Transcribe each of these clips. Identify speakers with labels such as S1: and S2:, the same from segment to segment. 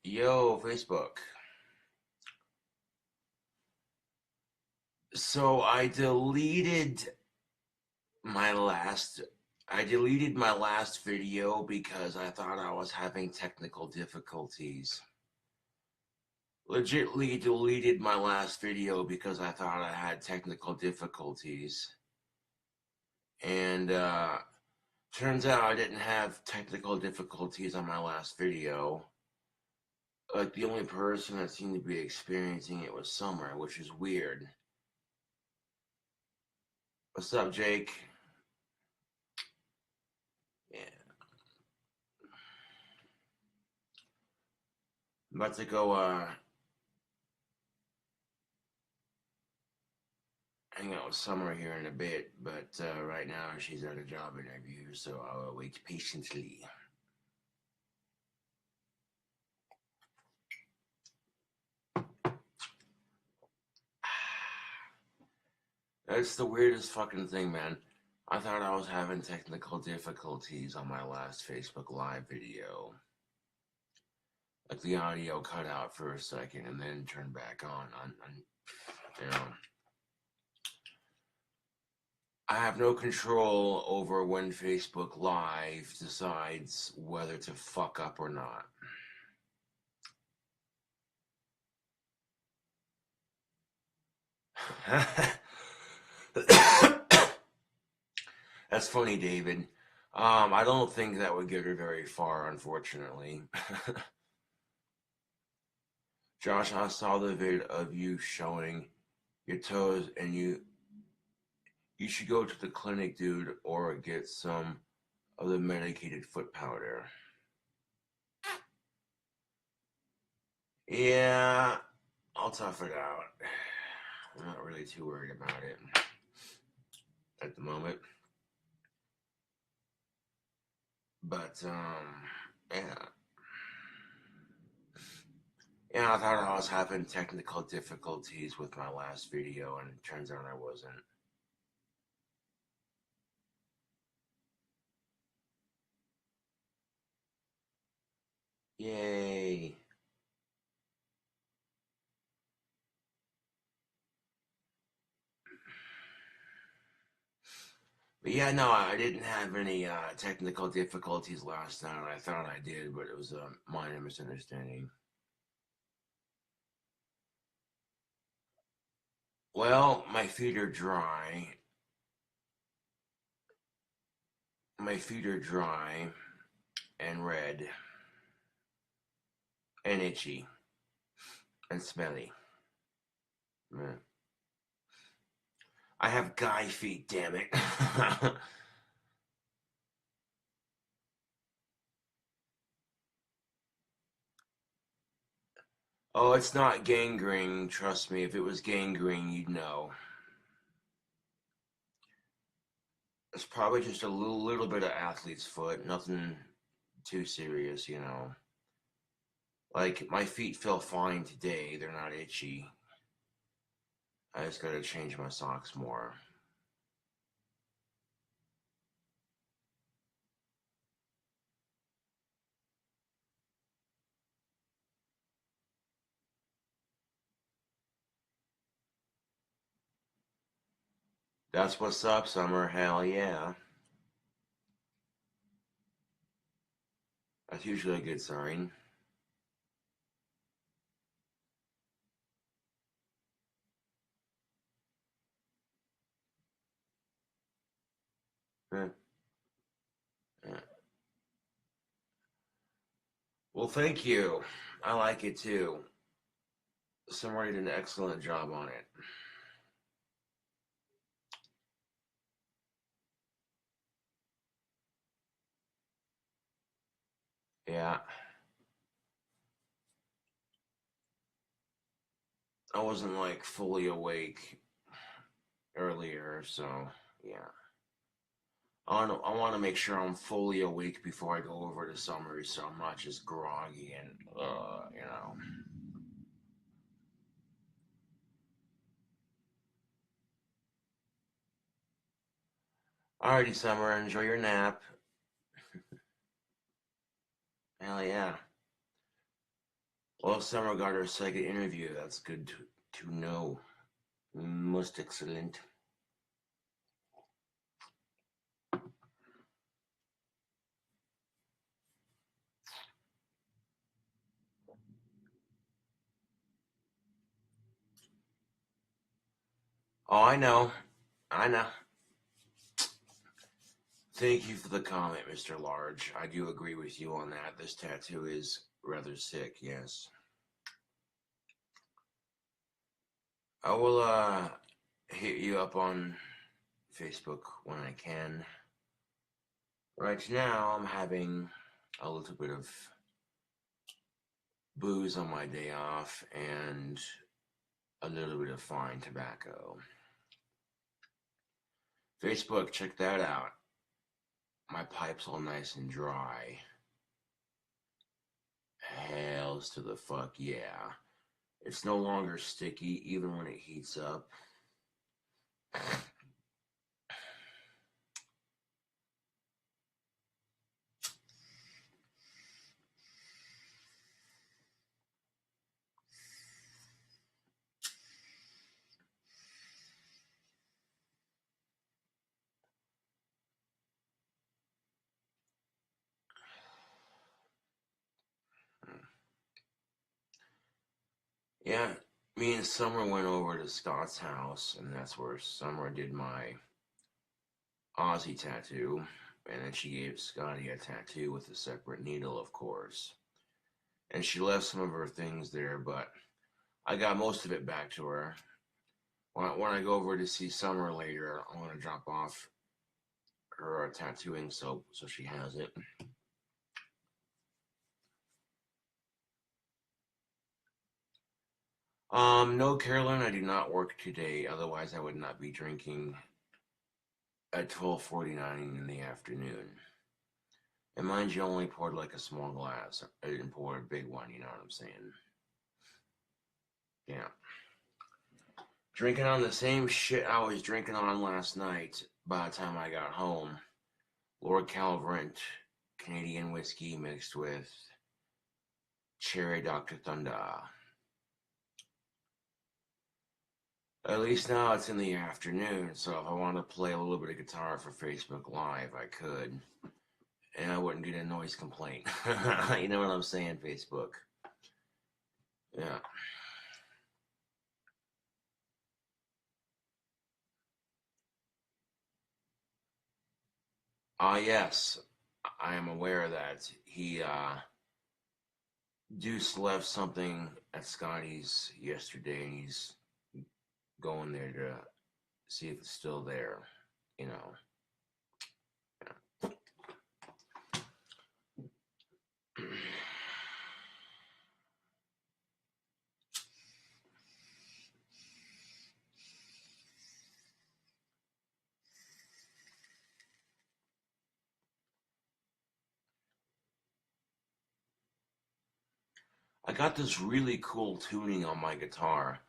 S1: Yo, Facebook. So my last I deleted my last video because I thought I was having technical difficulties. Legitly deleted my last video because I thought I had technical difficulties. And turns out I didn't have technical difficulties on my last video. Like the only person that seemed to be experiencing it was Summer, which is weird. What's up, Jake? Yeah. I'm about to go hang out with Summer here in a bit, but right now she's at a job interview, so I'll wait patiently. That's the weirdest fucking thing, man. I thought I was having technical difficulties on my last Facebook Live video. Like the audio cut out for a second and then turned back on. You know, I have no control over when Facebook Live decides whether to fuck up or not. That's funny, David. I don't think that would get her very far, unfortunately. Josh, I saw the vid of you showing your toes, and you should go to the clinic, dude, or get some of the medicated foot powder. Yeah, I'll tough it out. I'm not really too worried about it at the moment. But yeah. Yeah, I thought I was having technical difficulties with my last video, and it turns out I wasn't. Yay. But yeah, no, I didn't have any technical difficulties last night. I thought I did, but it was a minor misunderstanding. Well, my feet are dry. My feet are dry and red and itchy and smelly. Yeah. I have guy feet, damn it. Oh, it's not gangrene, trust me. If it was gangrene, you'd know. It's probably just a little bit of athlete's foot, nothing too serious, you know. Like, my feet feel fine today, they're not itchy. I just gotta change my socks more. That's what's up, Summer. Hell yeah. That's usually a good sign. Yeah. Yeah. Well, thank you. I like it too. Summer did an excellent job on it. Yeah. I wasn't like fully awake earlier, so yeah. I want to make sure I'm fully awake before I go over to Summer, so I'm not just groggy and you know. Alrighty, Summer, enjoy your nap. Hell yeah. Well, Summer got her second interview. That's good to know. Most excellent. Oh, I know. I know. Thank you for the comment, Mr. Large. I do agree with you on that. This tattoo is rather sick, yes. I will hit you up on Facebook when I can. Right now, I'm having a little bit of booze on my day off and a little bit of fine tobacco. Facebook, check that out. My pipe's all nice and dry. Hells to the fuck yeah. It's no longer sticky even when it heats up. Yeah, me and Summer went over to Scott's house, and that's where Summer did my Aussie tattoo, and then she gave Scotty a tattoo with a separate needle, of course. And she left some of her things there, but I got most of it back to her. When I go over to see Summer later, I'm going to drop off her tattooing soap so she has it. No, Carolyn, I do not work today. Otherwise, I would not be drinking at 12:49 in the afternoon. And mind you, only poured like a small glass. I didn't pour a big one, you know what I'm saying? Yeah. Drinking on the same shit I was drinking on last night by the time I got home. Lord Calvert Canadian whiskey mixed with Cherry Dr Thunder. At least now it's in the afternoon, so if I want to play a little bit of guitar for Facebook Live, I could. And I wouldn't get a noise complaint. You know what I'm saying, Facebook? Yeah. Yes. I am aware that he, Deuce left something at Scotty's yesterday, and he's going there to see if it's still there, you know. I got this really cool tuning on my guitar.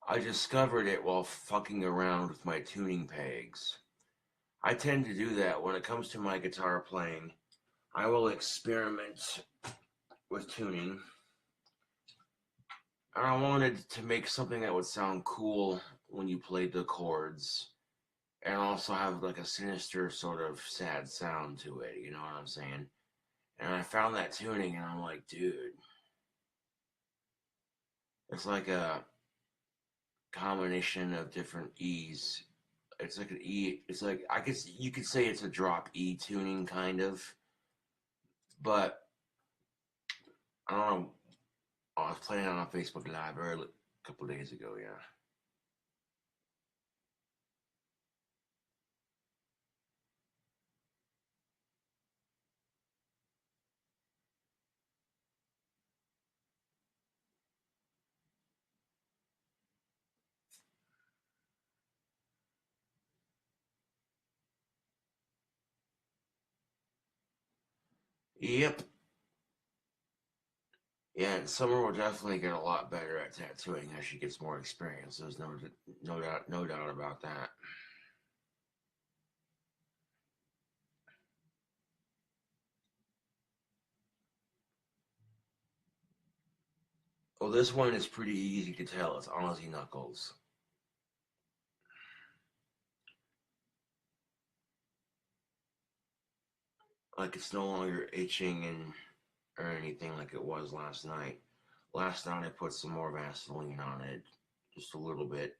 S1: I discovered it while fucking around with my tuning pegs. I tend to do that when it comes to my guitar playing. I will experiment with tuning. And I wanted to make something that would sound cool when you played the chords and also have like a sinister sort of sad sound to it, you know what I'm saying? And I found that tuning and I'm like, dude, it's like a combination of different E's. It's like an E, it's like, I guess you could say it's a drop E tuning kind of, but I don't know. I was playing it on Facebook Live a couple days ago, yeah. Yep. Yeah, and Summer will definitely get a lot better at tattooing as she gets more experience. There's no doubt about that. Well, this one is pretty easy to tell. It's Aussie knuckles. Like it's no longer itching and or anything like it was last night. Last night I put some more Vaseline on it, just a little bit.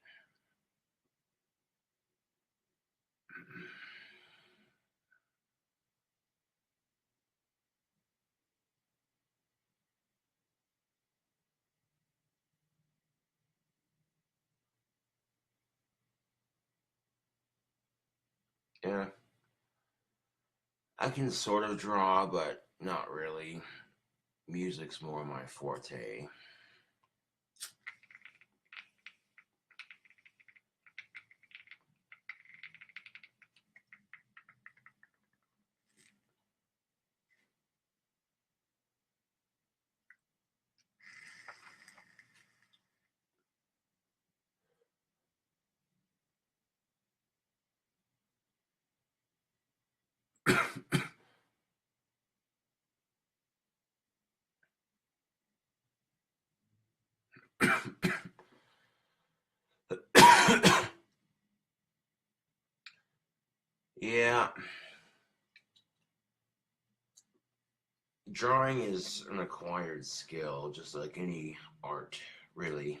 S1: Yeah, I can sort of draw, but not really. Music's more my forte. Yeah, drawing is an acquired skill, just like any art, really.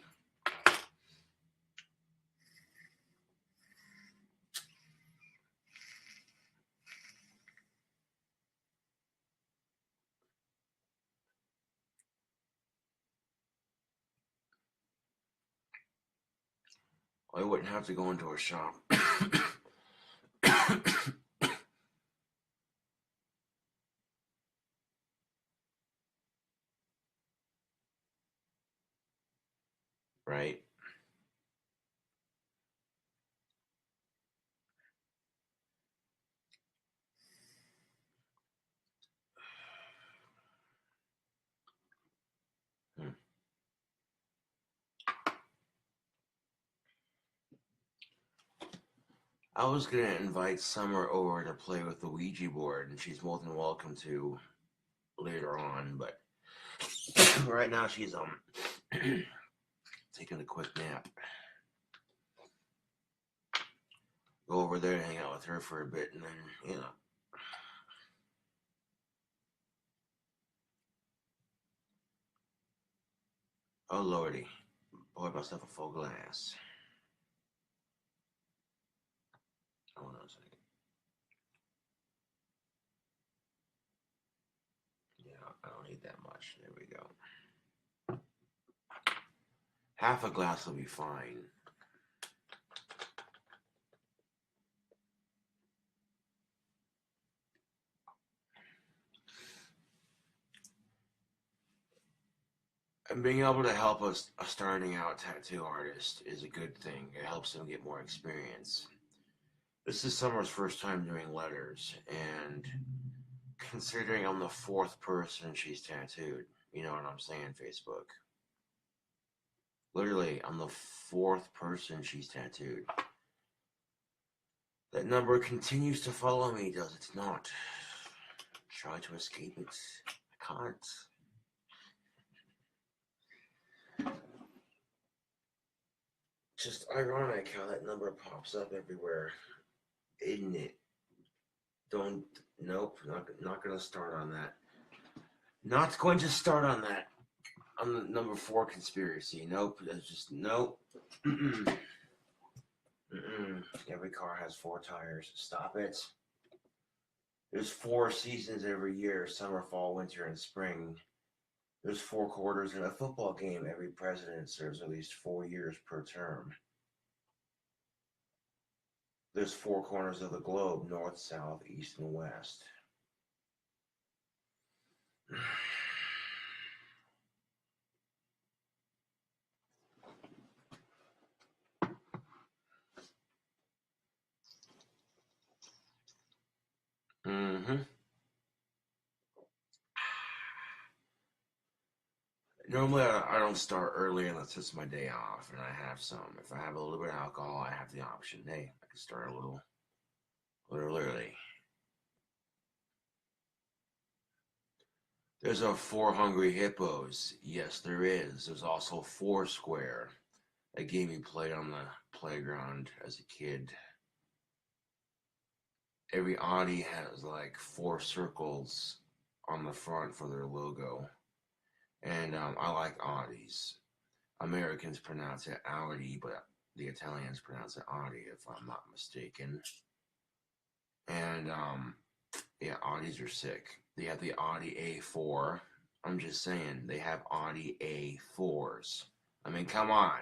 S1: I wouldn't have to go into a shop. Right? Hmm. I was gonna invite Summer over to play with the Ouija board, and she's more than welcome to later on. But right now she's taking a quick nap. Go over there and hang out with her for a bit, and then Oh lordy, poured myself a full glass. Hold on a second. Yeah, I don't need that much. There we go. Half a glass will be fine. And being able to help a starting out tattoo artist is a good thing. It helps them get more experience. This is Summer's first time doing letters, and considering I'm the fourth person she's tattooed, you know what I'm saying, Facebook. Literally, I'm the fourth person she's tattooed. That number continues to follow me, does it not? Try to escape it. I can't. Just ironic how that number pops up everywhere, isn't it? Don't. Nope. Not gonna start on that. Not going to start on that. On the number 4 conspiracy. Nope. That's just nope. Mm-mm. Mm-mm. Every car has 4 tires. Stop it. There's 4 seasons every year: summer, fall, winter, and spring. There's 4 quarters in a football game. Every president serves at least 4 years per term. There's 4 corners of the globe: north, south, east, and west. Mm-hmm. Normally, I don't start early unless it's my day off and I have some. If I have a little bit of alcohol, I have the option. Hey, I can start a little early. There's a Four Hungry Hippos. Yes, there is. There's also Foursquare, a game you played on the playground as a kid. Every Audi has like 4 circles on the front for their logo. And I like Audis. Americans pronounce it Audi, but the Italians pronounce it Audi, if I'm not mistaken. And yeah, Audis are sick. They have the Audi A4. I'm just saying, they have Audi A4s. I mean, come on.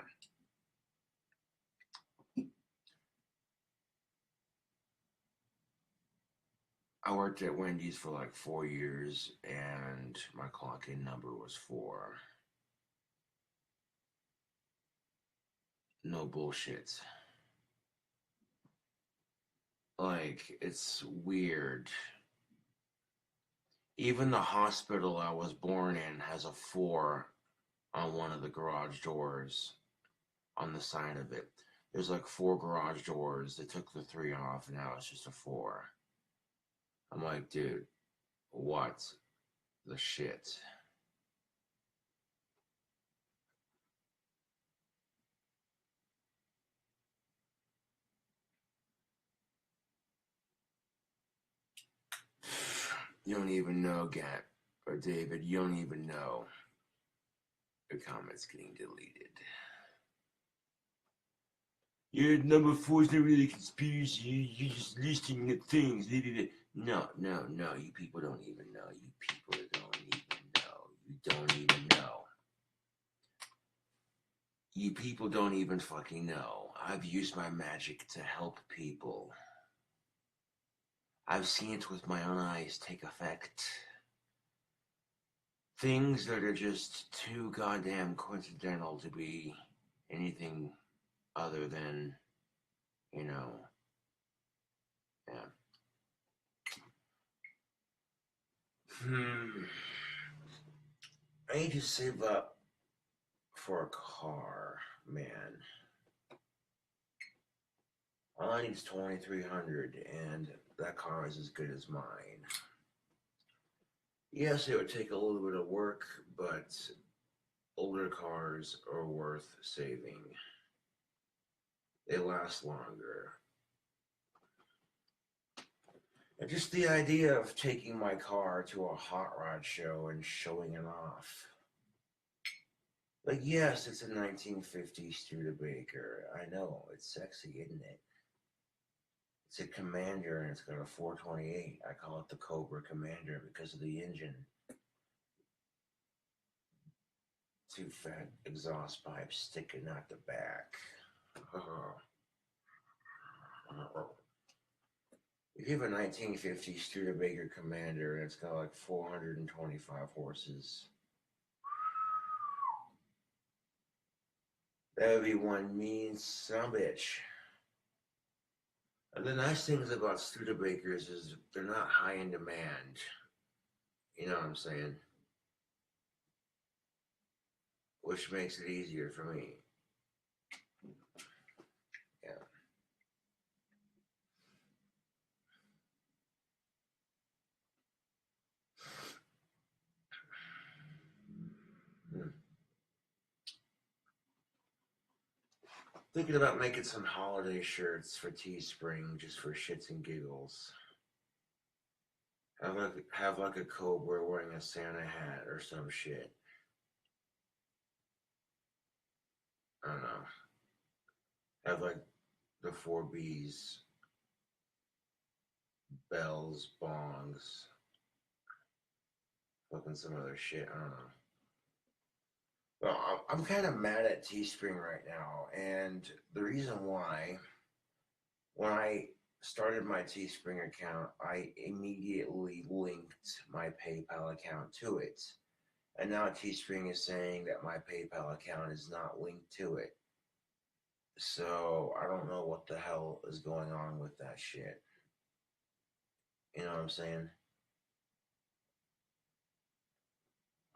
S1: I worked at Wendy's for like 4 years, and my clock-in number was 4. No bullshit. Like, it's weird. Even the hospital I was born in has a 4 on one of the garage doors on the side of it. There's like 4 garage doors. They took the 3 off, and now it's just a 4. I'm like, dude, what the shit? You don't even know, Gap or David. You don't even know. Your comments getting deleted. Your number 4 is not really a conspiracy. You're just listing the things. No, no, no. You people don't even know. You people don't even know. You don't even know. You people don't even fucking know. I've used my magic to help people. I've seen it with my own eyes take effect. Things that are just too goddamn coincidental to be anything other than, you know, yeah. I need to save up for a car, man. All I need is 2,300, and that car is as good as mine. Yes, it would take a little bit of work, but older cars are worth saving. They last longer. And just the idea of taking my car to a hot rod show and showing it off. Like, yes, it's a 1950s Studebaker. I know, it's sexy, isn't it? It's a Commander, and it's got a 428. I call it the Cobra Commander because of the engine. 2 fat exhaust pipes sticking out the back. If you have a 1950 Studebaker Commander and it's got like 425 horses, that would be one mean sumbitch. And the nice things about Studebakers is they're not high in demand. You know what I'm saying? Which makes it easier for me. Yeah. Thinking about making some holiday shirts for Teespring just for shits and giggles. Have like a cobra wearing a Santa hat or some shit. I don't know. Have like the 4 Bs, bells, bongs, fucking some other shit. I don't know. Well, I'm kind of mad at Teespring right now, and the reason why, when I started my Teespring account, I immediately linked my PayPal account to it. And now Teespring is saying that my PayPal account is not linked to it. So I don't know what the hell is going on with that shit. You know what I'm saying?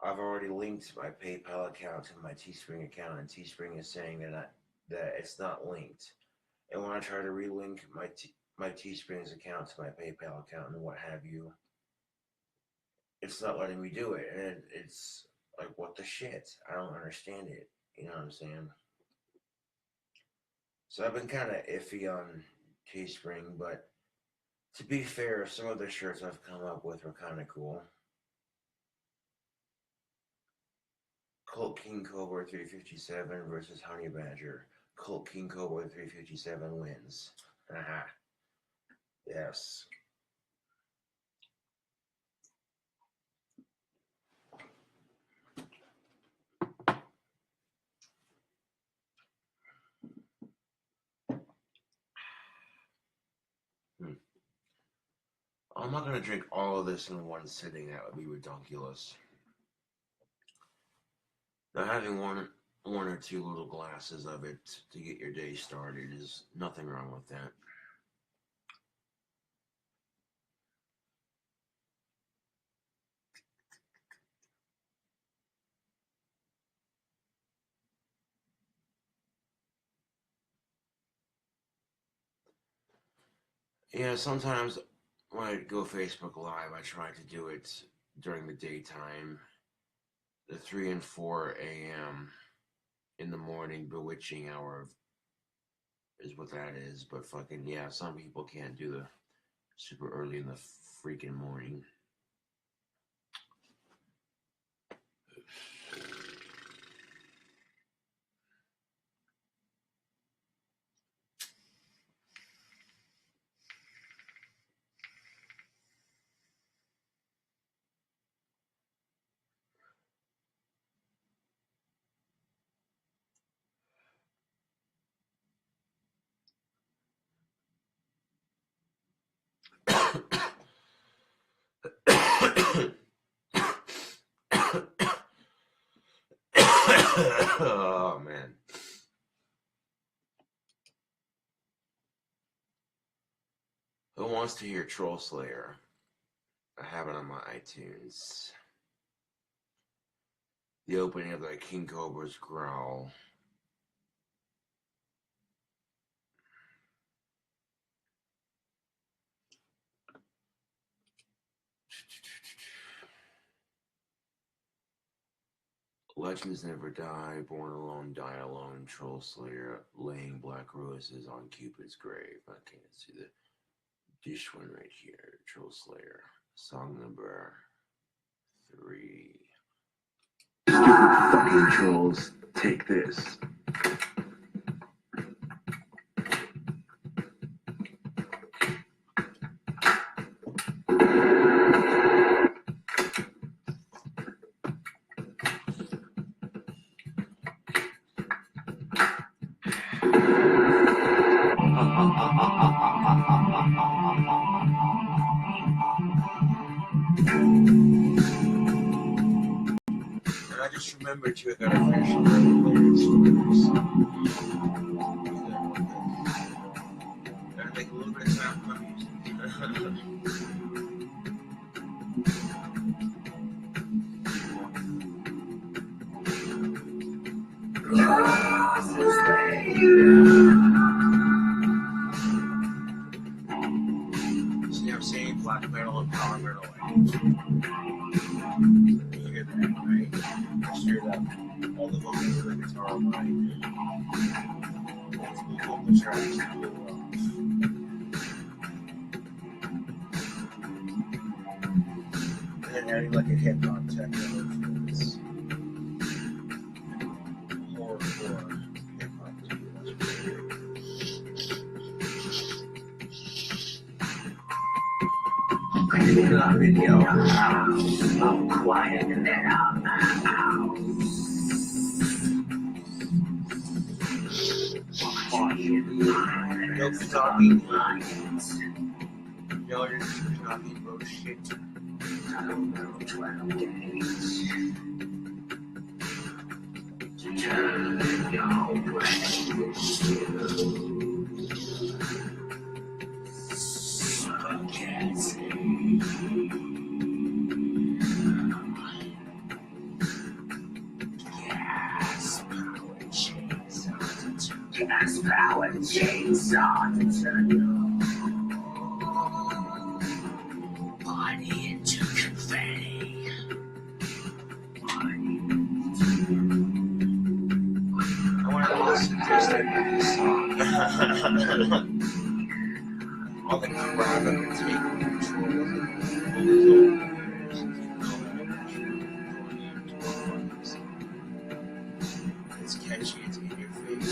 S1: I've already linked my PayPal account to my Teespring account, and Teespring is saying that it's not linked. And when I try to relink my Teespring's account to my PayPal account and what have you, it's not letting me do it. And it's like, what the shit? I don't understand it. You know what I'm saying? So I've been kind of iffy on Teespring, but to be fair, some of the shirts I've come up with were kind of cool. Colt King Cobra 357 versus Honey Badger. Colt King Cobra 357 wins. Aha. Yes. I'm not going to drink all of this in one sitting. That would be ridiculous. Now, having one or two little glasses of it to get your day started is nothing wrong with that. Yeah, sometimes when I go Facebook Live, I try to do it during the daytime, the 3 and 4 a.m. in the morning bewitching hour is what that is. But fucking yeah, some people can't do the super early in the freaking morning. Oh man. Who wants to hear Troll Slayer? I have it on my iTunes. The opening of the King Cobra's growl. Legends never die, born alone, die alone, Troll Slayer, laying black roses on Cupid's grave. I can't see the dish one right here. Troll Slayer. Song number 3. Fucking trolls, take this. And I just remembered too, I gotta finish the lyrics for this song. Gotta take a little bit of time for my music. See, I'm saying black metal and power metal. You hear that, right? Straight up. All the vocals and the guitar are mine. Let's move on the tracks really well. And then adding like a hip hop techno influence. More hip hop too. That's pretty good. I'm in your house. I'm quiet in that house. No talking. No, you're just talking about shit. I don't know 12 days. Turn your brain still. Gas powered chainsaw to turn your body into confetti. All the crap I've been taking control of it's catchy, it's in your face.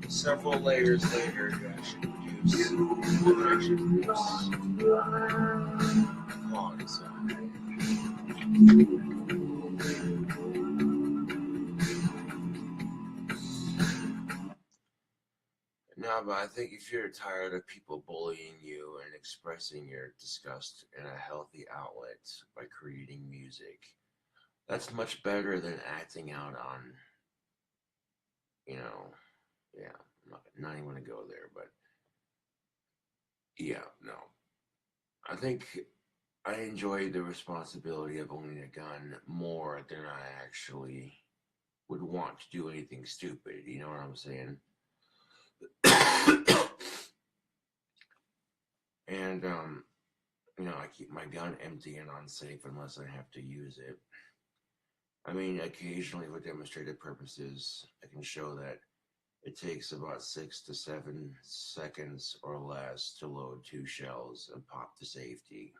S1: Several layers later, you actually produce quality sound. No, but I think if you're tired of people bullying you and expressing your disgust in a healthy outlet by creating music, that's much better than acting out on, yeah, I'm not even going to go there, but yeah, no. I think I enjoy the responsibility of owning a gun more than I actually would want to do anything stupid, you know what I'm saying? And, I keep my gun empty and unsafe unless I have to use it. I mean, occasionally for demonstrative purposes, I can show that it takes about 6 to 7 seconds or less to load 2 shells and pop to safety.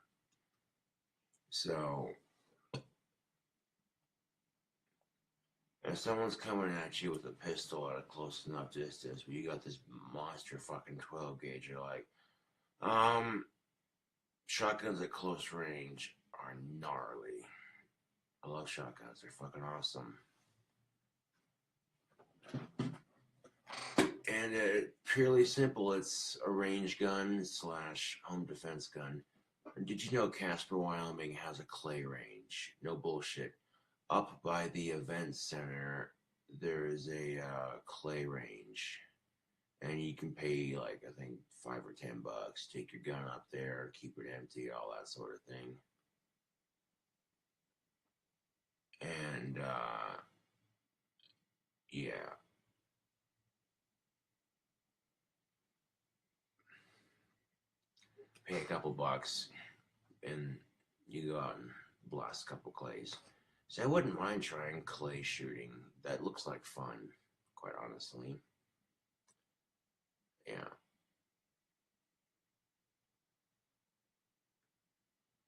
S1: So, if someone's coming at you with a pistol at a close enough distance, but you got this monster fucking 12 gauge, you're like, shotguns at close range are gnarly. I love shotguns, they're fucking awesome. And purely simple, it's a range gun / home defense gun. Did you know Casper, Wyoming has a clay range? No bullshit. Up by the event center, there's a clay range. And you can pay like, I think, $5 or $10. Take your gun up there, keep it empty, all that sort of thing. And, yeah. Pay a couple bucks, and you go out and blast a couple clays. So I wouldn't mind trying clay shooting. That looks like fun, quite honestly. Yeah.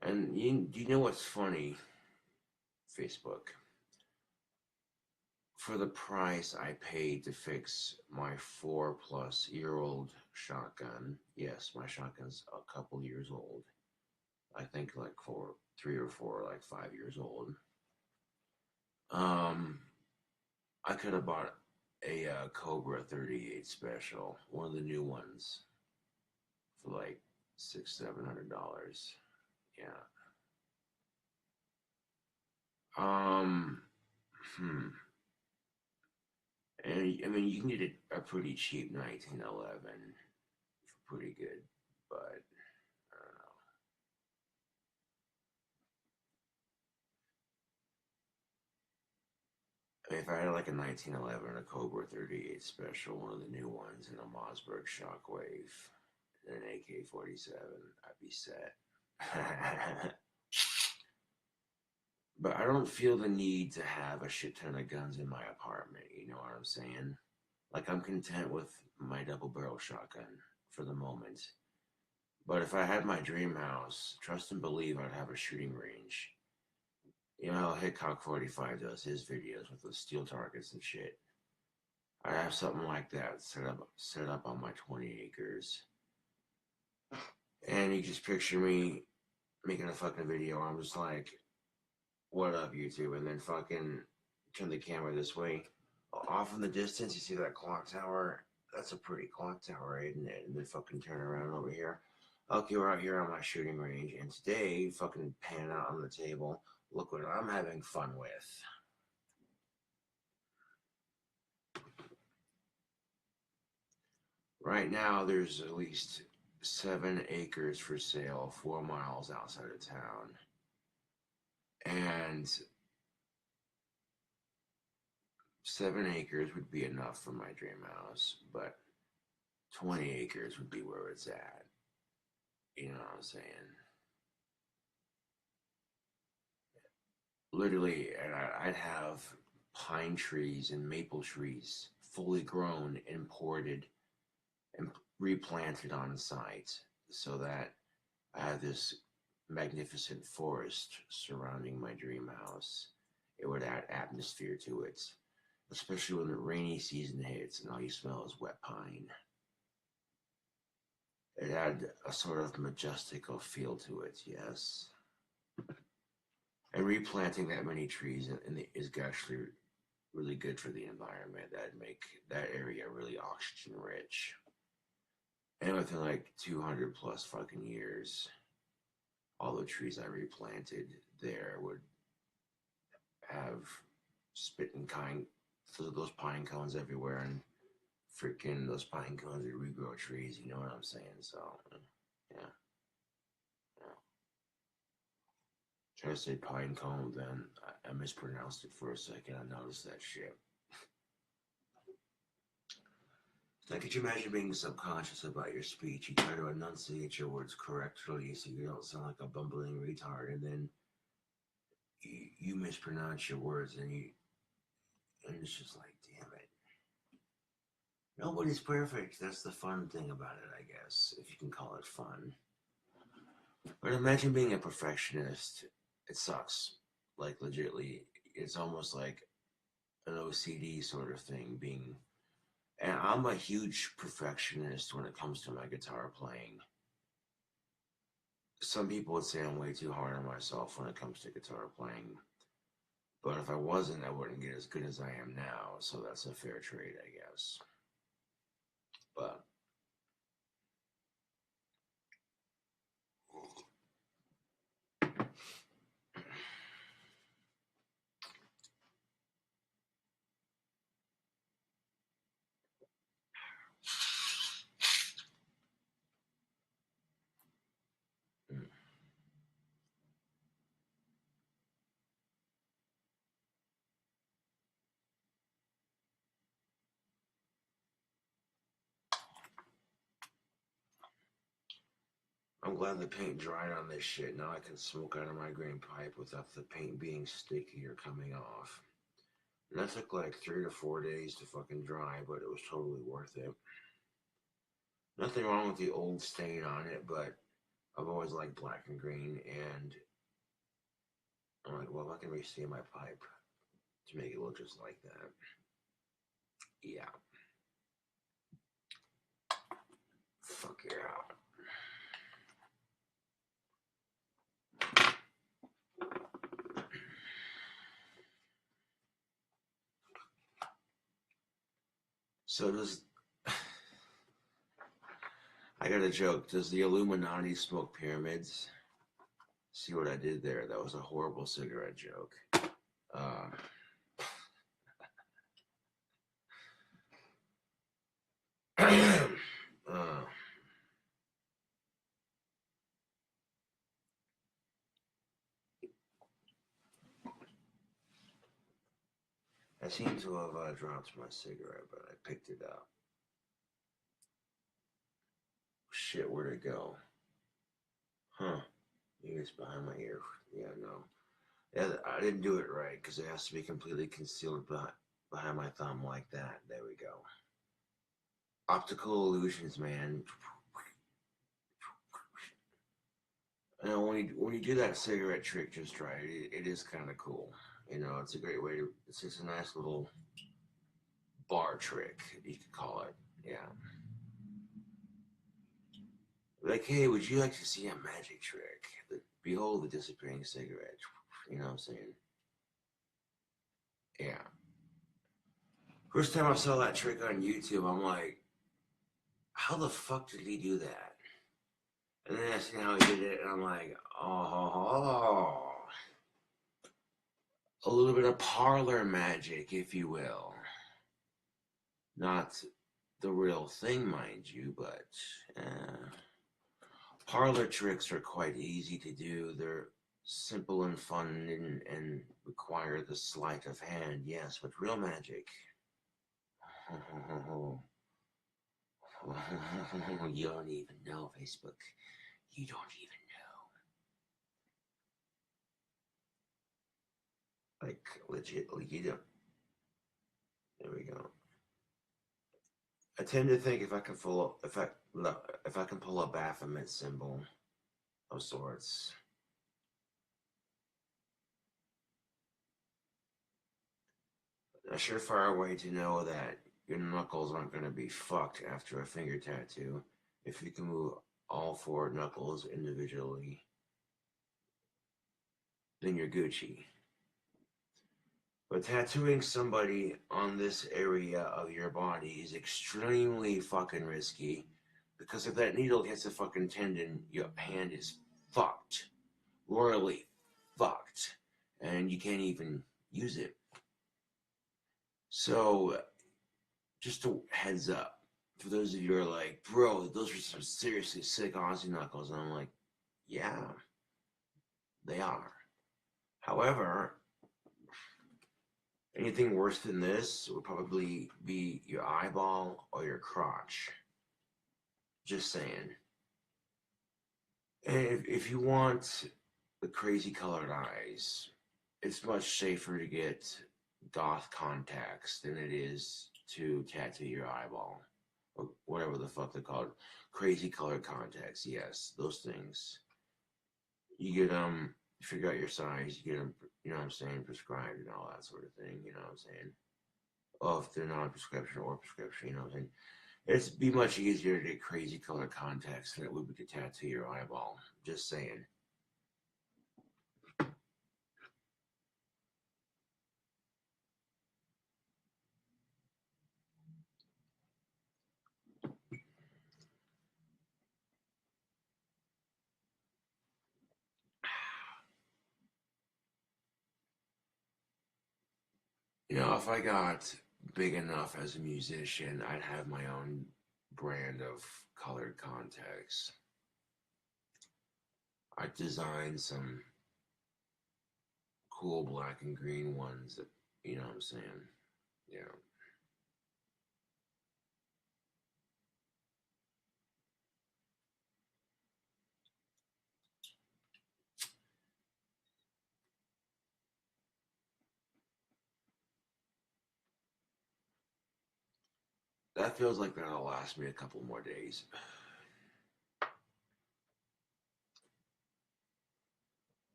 S1: And you know what's funny? Facebook. For the price I paid to fix my 4-plus-year-old shotgun, yes, my shotgun's a couple years old. I think like 3 or 4, like 5 years old. I could have bought a Cobra 38 special, one of the new ones, for like $600-700. Yeah. And I mean, you can get a pretty cheap 1911 for pretty good, but I don't know. I mean, if I had like a 1911, a Cobra 38 special, one of the new ones, and a Mossberg Shockwave, and an AK-47, I'd be set. But I don't feel the need to have a shit ton of guns in my apartment, you know what I'm saying? Like, I'm content with my double barrel shotgun for the moment. But if I had my dream house, trust and believe I'd have a shooting range. You know how Hickok 45 does his videos with the steel targets and shit. I'd have something like that set up on my 20 acres. And you just picture me making a fucking video. I'm just like, what up, YouTube? And then fucking turn the camera this way. Off in the distance, you see that clock tower? That's a pretty clock tower, isn't it? And then fucking turn around over here. Okay, we're out here on my shooting range, and today, fucking pan out on the table. Look what I'm having fun with. Right now, there's at least 7 acres for sale, 4 miles outside of town. And 7 acres would be enough for my dream house, but 20 acres would be where it's at. You know what I'm saying? literally, and I'd have pine trees and maple trees fully grown, imported, and replanted on site, so that I have this magnificent forest surrounding my dream house. It would add atmosphere to it, especially when the rainy season hits and all you smell is wet pine. It had a sort of majestical feel to it, yes. And replanting that many trees is actually really good for the environment. That'd make that area really oxygen rich. And within like 200 plus fucking years, all the trees I replanted there would have spitting those pine cones everywhere, and freaking those pine cones would regrow trees. You know what I'm saying? So, yeah. Try to say pine cone, then I mispronounced it for a second. I noticed that shit. Now, could you imagine being subconscious about your speech? You try to enunciate your words correctly so you don't sound like a bumbling retard, and then you mispronounce your words, and it's just like, damn it. Nobody's perfect. That's the fun thing about it, I guess, if you can call it fun. But imagine being a perfectionist. It sucks. Like, legitly, it's almost like an OCD sort of thing. And I'm a huge perfectionist when it comes to my guitar playing. Some people would say I'm way too hard on myself when it comes to guitar playing. But if I wasn't, I wouldn't get as good as I am now. So that's a fair trade, I guess. But I'm glad the paint dried on this shit. Now I can smoke out of my green pipe without the paint being sticky or coming off. And that took like 3 to 4 days to fucking dry, but it was totally worth it. Nothing wrong with the old stain on it, but I've always liked black and green, and I'm like, well, I can restain my pipe to make it look just like that. Yeah. Fuck yeah. So I got a joke. Does the Illuminati smoke pyramids? See what I did there? That was a horrible cigarette joke. I seem to have dropped my cigarette, but I picked it up. Shit, where'd it go? Huh. Maybe it's behind my ear. Yeah, no. Yeah, I didn't do it right, because it has to be completely concealed behind my thumb like that. There we go. Optical illusions, man. And when you do that cigarette trick just right, it is kind of cool. You know, it's a great way to. It's just a nice little bar trick, you could call it. Yeah. Like, hey, would you like to see a magic trick? Behold the disappearing cigarette. You know what I'm saying? Yeah. First time I saw that trick on YouTube, I'm like, how the fuck did he do that? And then I seen how he did it, and I'm like, oh, a little bit of parlor magic, if you will. Not the real thing, mind you, but parlor tricks are quite easy to do. They're simple and fun and require the sleight of hand, yes, but real magic. You don't even know, Facebook. You don't even know. Like legitly, you don't. There we go. I tend to think if I can pull a Baphomet symbol of sorts, a surefire way to know that your knuckles aren't going to be fucked after a finger tattoo. If you can move all four knuckles individually, then you're Gucci. But tattooing somebody on this area of your body is extremely fucking risky, because if that needle hits a fucking tendon, your hand is fucked. Royally fucked. And you can't even use it. So, just a heads up. For those of you who are like, bro, those are some seriously sick Aussie knuckles. And I'm like, yeah, they are. However, anything worse than this would probably be your eyeball or your crotch. Just saying. And if you want the crazy colored eyes, it's much safer to get goth contacts than it is to tattoo your eyeball. Or whatever the fuck they're called. Crazy colored contacts, yes, those things. You get them, you figure out your size, you get them, you know what I'm saying, prescribed and all that sort of thing, you know what I'm saying? Oh, if they're non-prescription or prescription, you know what I'm saying? It'd be much easier to get crazy colored contacts than it would be to tattoo your eyeball. Just saying. You know, if I got big enough as a musician, I'd have my own brand of colored contacts. I'd design some cool black and green ones that, you know what I'm saying? Yeah. That feels like that'll last me a couple more days.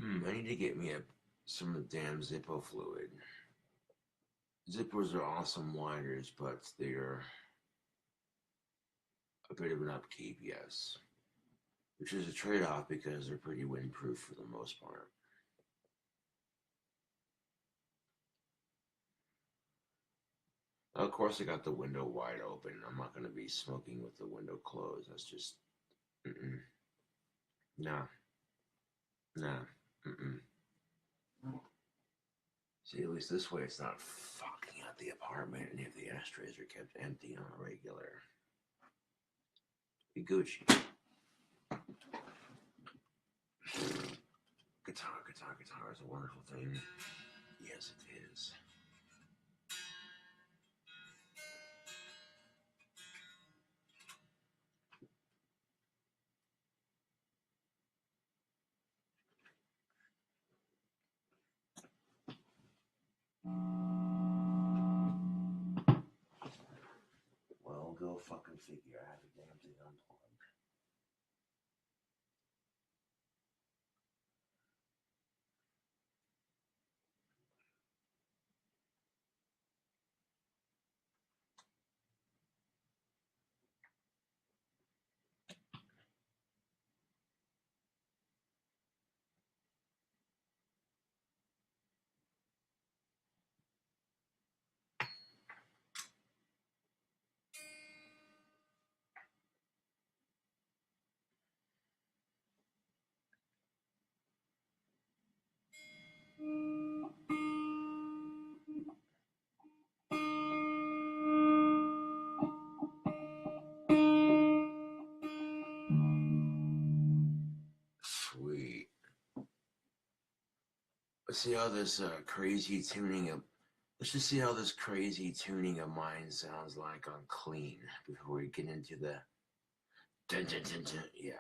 S1: I need to get me some damn Zippo fluid. Zippers are awesome winders, but they're a bit of an upkeep, yes. Which is a trade-off because they're pretty windproof for the most part. Of course, I got the window wide open. I'm not going to be smoking with the window closed. That's just, nah, nah, See, at least this way it's not fucking up the apartment, and if the ashtrays are kept empty on a regular. Be Gucci. Guitar is a wonderful thing. Yes, it is. Well, go fucking figure. I have a damn thing unplugged. Sweet. Let's see how this crazy tuning of. Let's just see how this crazy tuning of mine sounds like on clean before we get into the. Dun, dun, dun, dun. Yeah.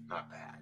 S1: Not bad.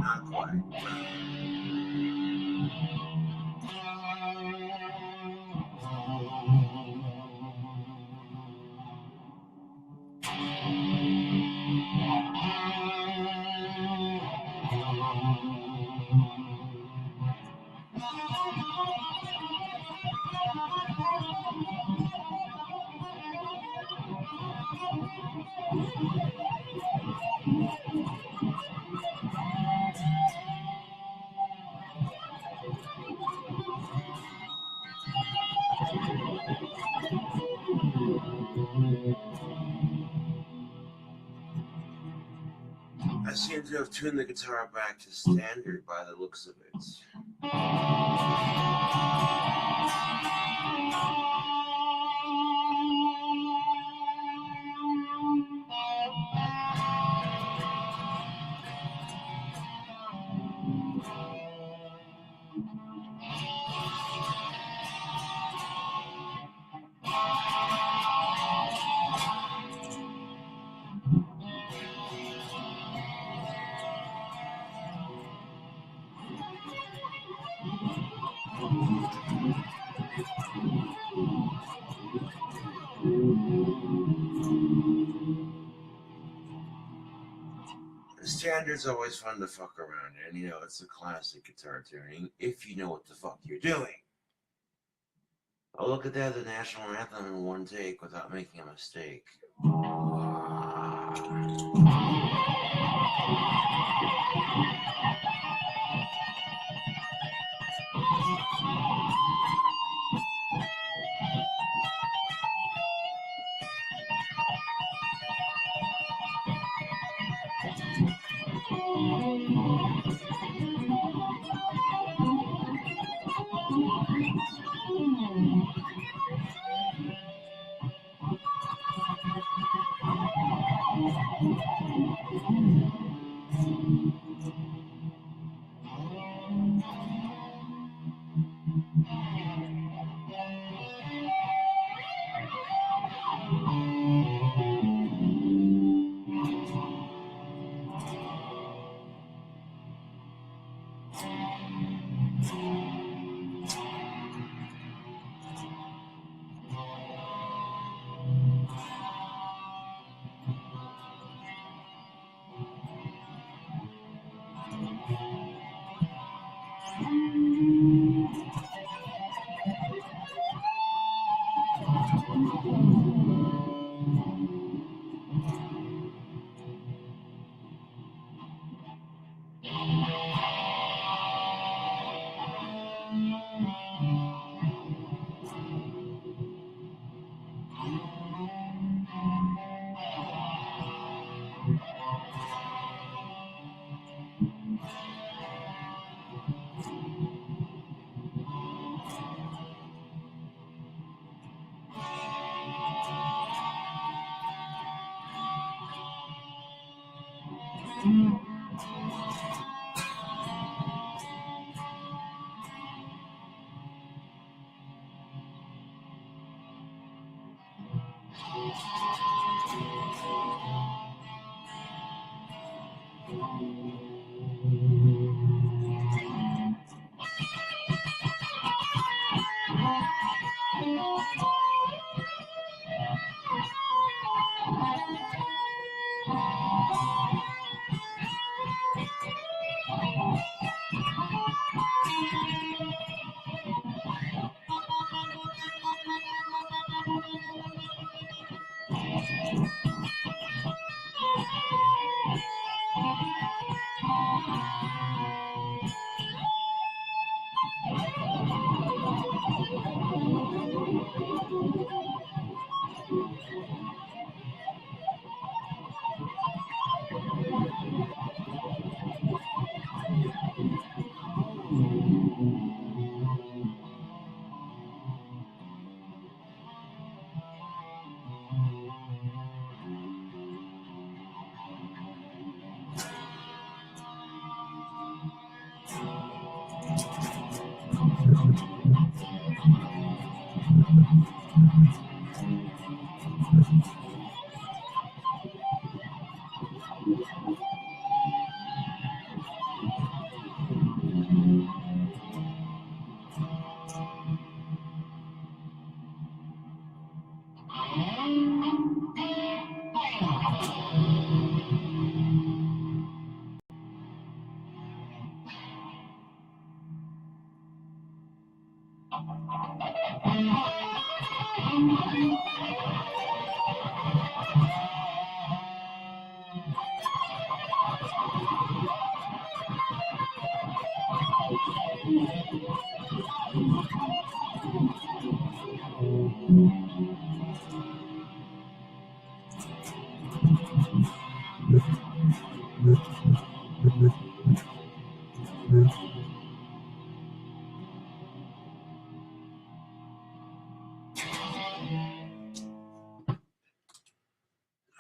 S1: Not quite. I seem to have tuned the guitar back to standard by the looks of it. The standard's always fun to fuck around in. You know, it's a classic guitar tuning if you know what the fuck you're doing. Oh, look at that, the national anthem in one take without making a mistake.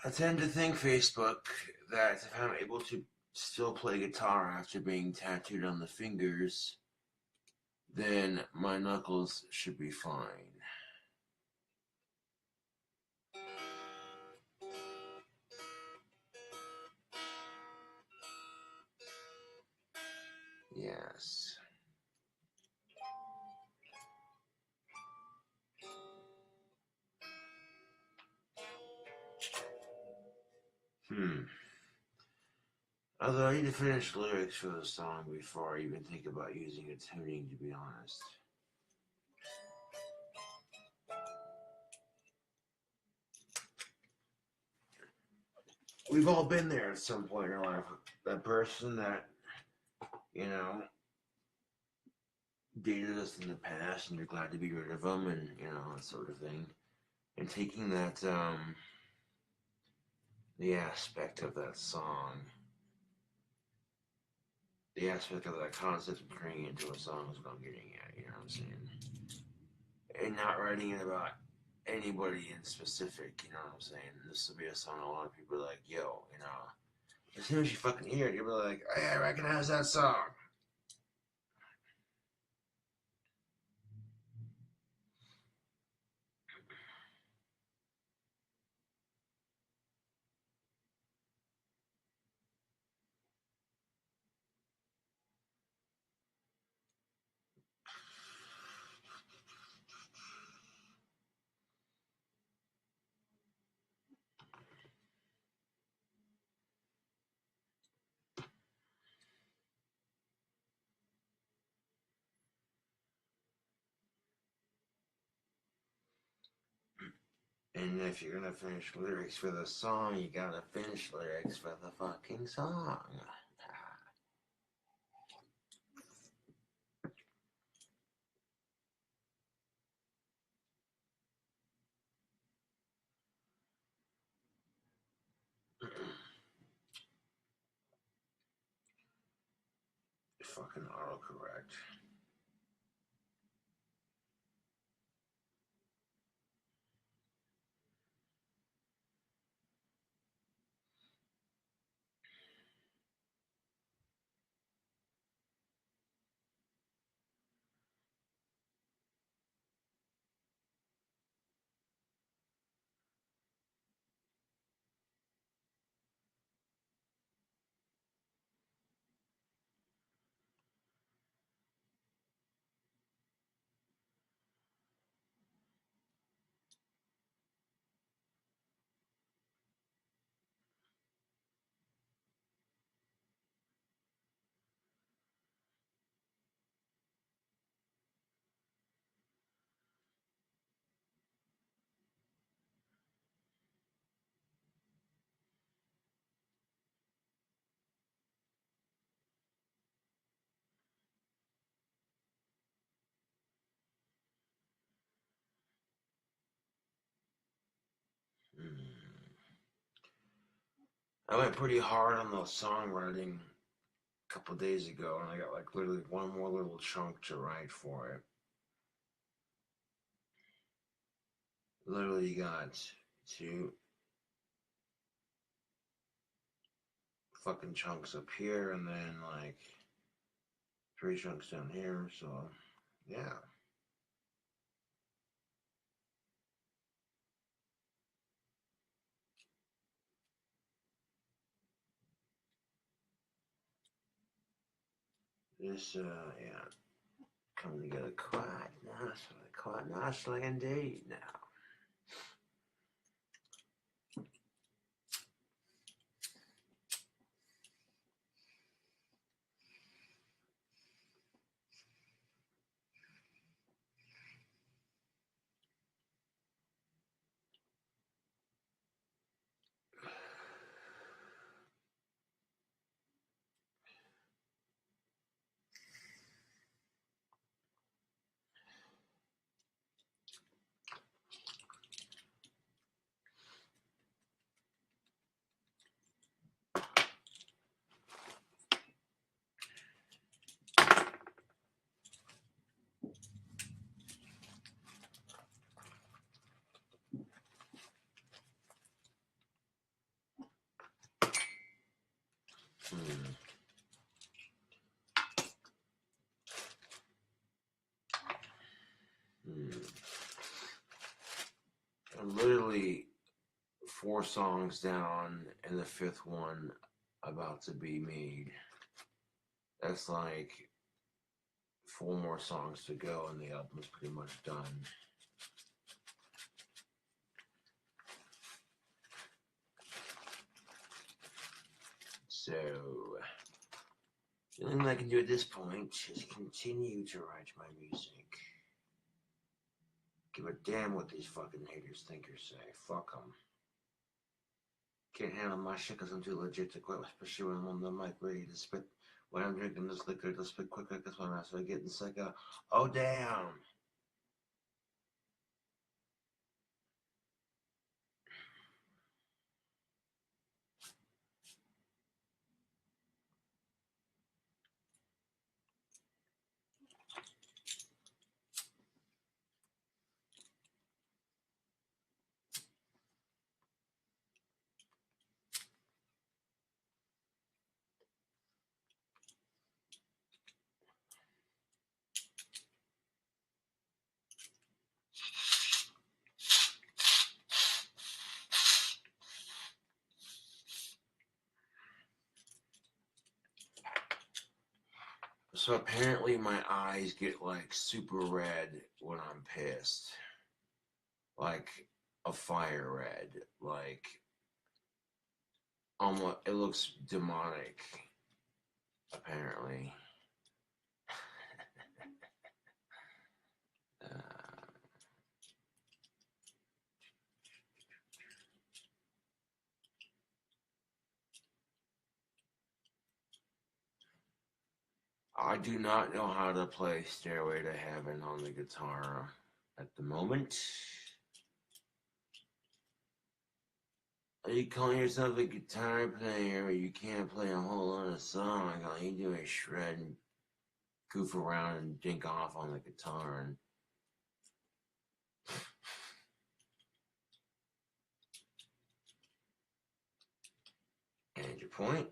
S1: I tend to think, Facebook, that if I'm able to still play guitar after being tattooed on the fingers, then my knuckles should be fine. Yes. Although I need to finish the lyrics for the song before I even think about using a tuning, to be honest. We've all been there at some point in our life. That person that, you know, dated us in the past and you're glad to be rid of them, and, you know, that sort of thing. And taking that, the aspect of that song, the aspect of that concept and turning it into a song is what I'm getting at, you know what I'm saying? And not writing it about anybody in specific, you know what I'm saying? This will be a song a lot of people are like, yo, you know, as soon as you fucking hear it, you'll be like, hey, I recognize that song. And if you're gonna finish lyrics for the song, you gotta finish lyrics for the fucking song. Fucking autocorrect. I went pretty hard on the songwriting a couple days ago, and I got like literally one more little chunk to write for it. Literally got two fucking chunks up here, and then like three chunks down here. So yeah. This yeah, coming together quite nicely indeed now. Hmm. Hmm. I'm literally 4 songs down, and the 5th one about to be made. That's like 4 more songs to go, and the album's pretty much done. So, the only thing I can do at this point is continue to write my music. Give a damn what these fucking haters think or say. Fuck them. Can't handle my shit because I'm too legit to quit, especially when I'm on the mic ready to spit. When I'm drinking this liquor, to spit quicker because when I start getting sick of, oh damn. So apparently my eyes get like super red when I'm pissed. Like a fire red. Like almost, it looks demonic, apparently. I do not know how to play Stairway to Heaven on the guitar at the moment. Are you calling yourself a guitar player? You can't play a whole lot of songs. All you do is shred and goof around and dink off on the guitar. And your point?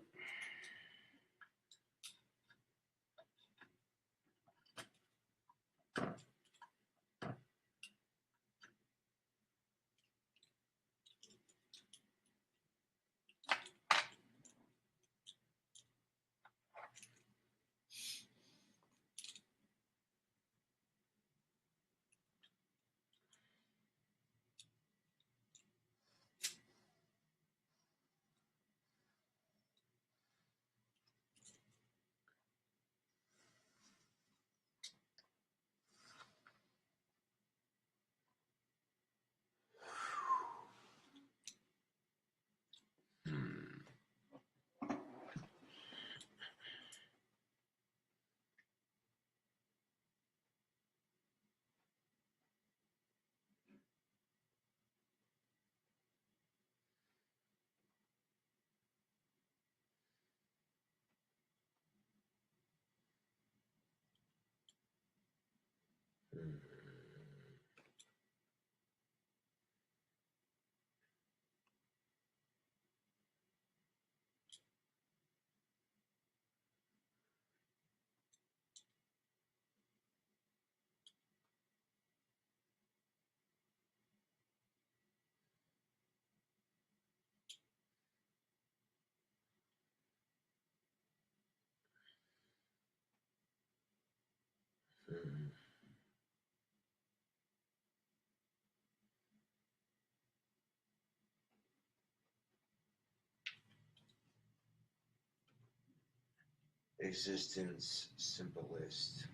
S1: existence simplest.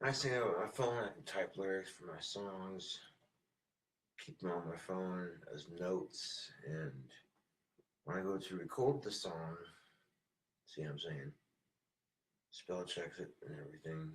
S1: Nice thing about my phone, I can type lyrics for my songs, keep them on my phone as notes, and when I go to record the song, see what I'm saying? Spell checks it and everything.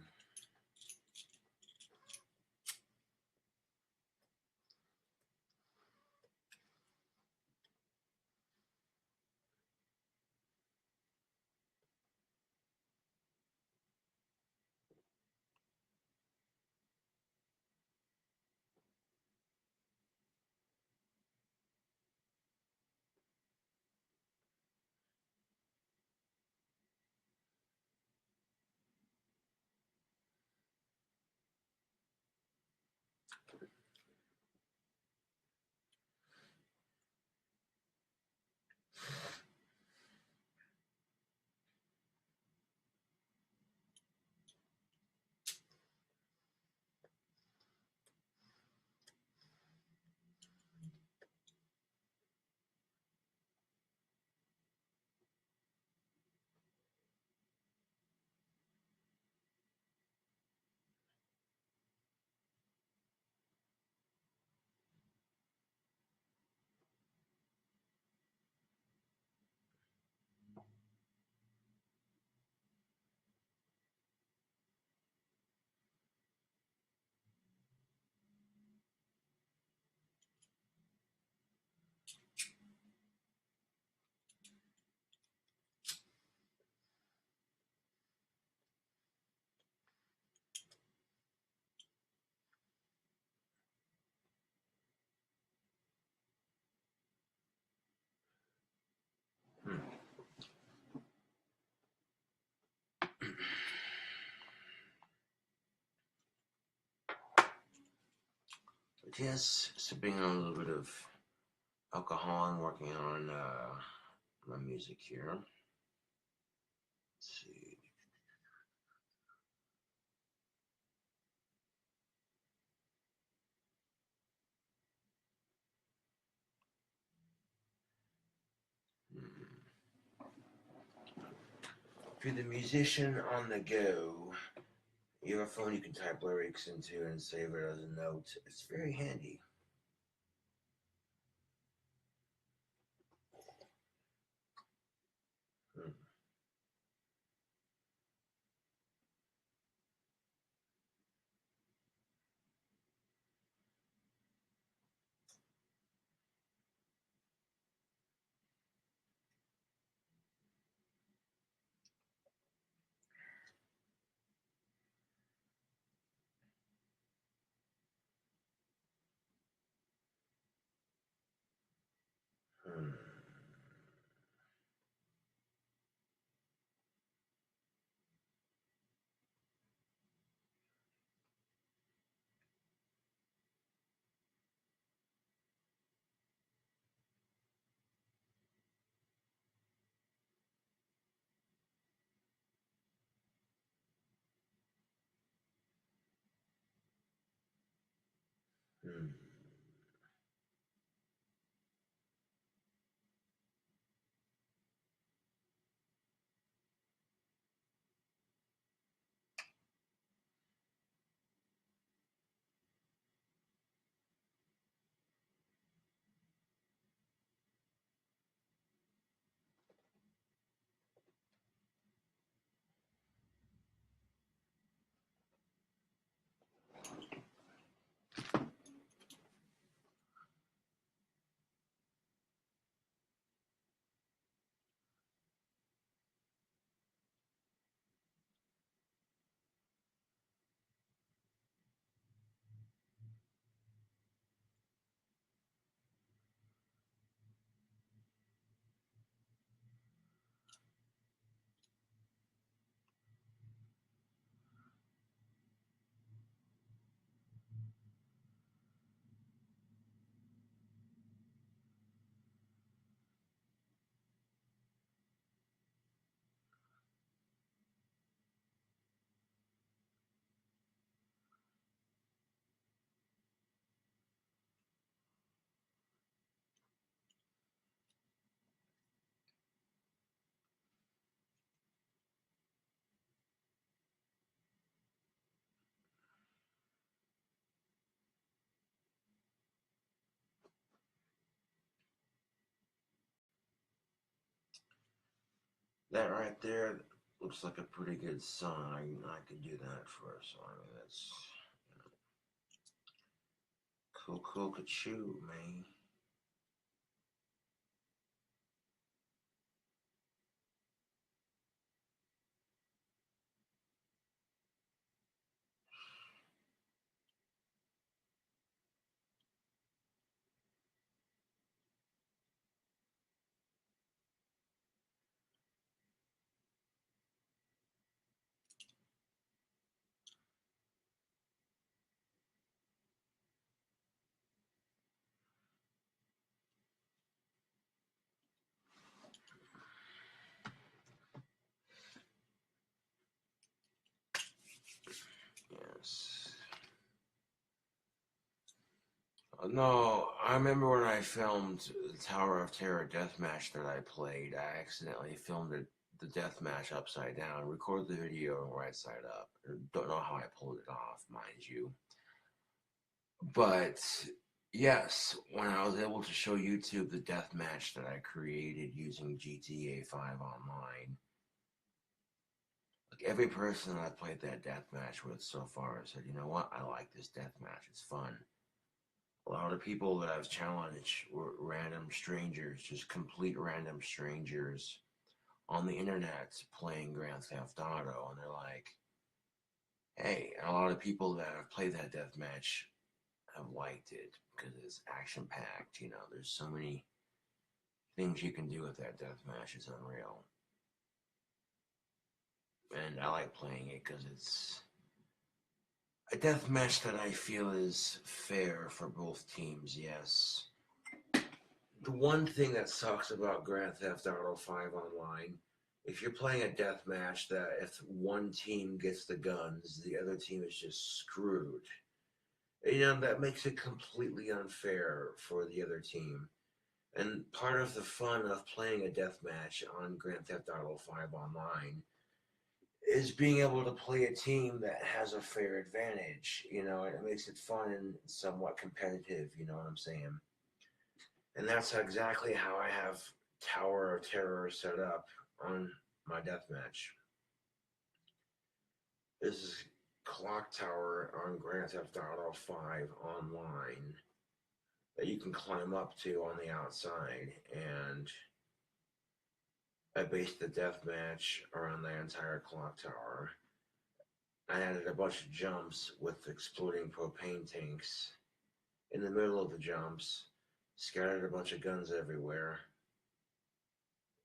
S1: But yes, sipping on a little bit of alcohol and working on my music here. Let's see. If you're the musician on the go, you have a phone you can type lyrics into and save it as a note. It's very handy. That right there looks like a pretty good song. I could do that for a song. I mean, that's cool, could shoot, man. Yes. No, I remember when I filmed the Tower of Terror deathmatch that I played. I accidentally filmed the deathmatch upside down, recorded the video right side up. Don't know how I pulled it off, mind you. But yes, when I was able to show YouTube the deathmatch that I created using GTA 5 online, like every person that I played that deathmatch with so far said, you know what, I like this deathmatch. It's fun. A lot of people that I've challenged were random strangers, just complete random strangers on the internet playing Grand Theft Auto, and they're like, hey, and a lot of people that have played that deathmatch have liked it because it's action packed. You know, there's so many things you can do with that deathmatch. It's unreal, and I like playing it because it's a deathmatch that I feel is fair for both teams. Yes. The one thing that sucks about Grand Theft Auto 5 online, if you're playing a death match, that if one team gets the guns, the other team is just screwed. You know, that makes it completely unfair for the other team. And part of the fun of playing a death match on Grand Theft Auto 5 online is being able to play a team that has a fair advantage. You know, it makes it fun and somewhat competitive, you know what I'm saying? And that's exactly how I have Tower of Terror set up on my deathmatch. This is Clock Tower on Grand Theft Auto 5 online that you can climb up to on the outside. And I based the deathmatch around the entire clock tower. I added a bunch of jumps with exploding propane tanks in the middle of the jumps, scattered a bunch of guns everywhere.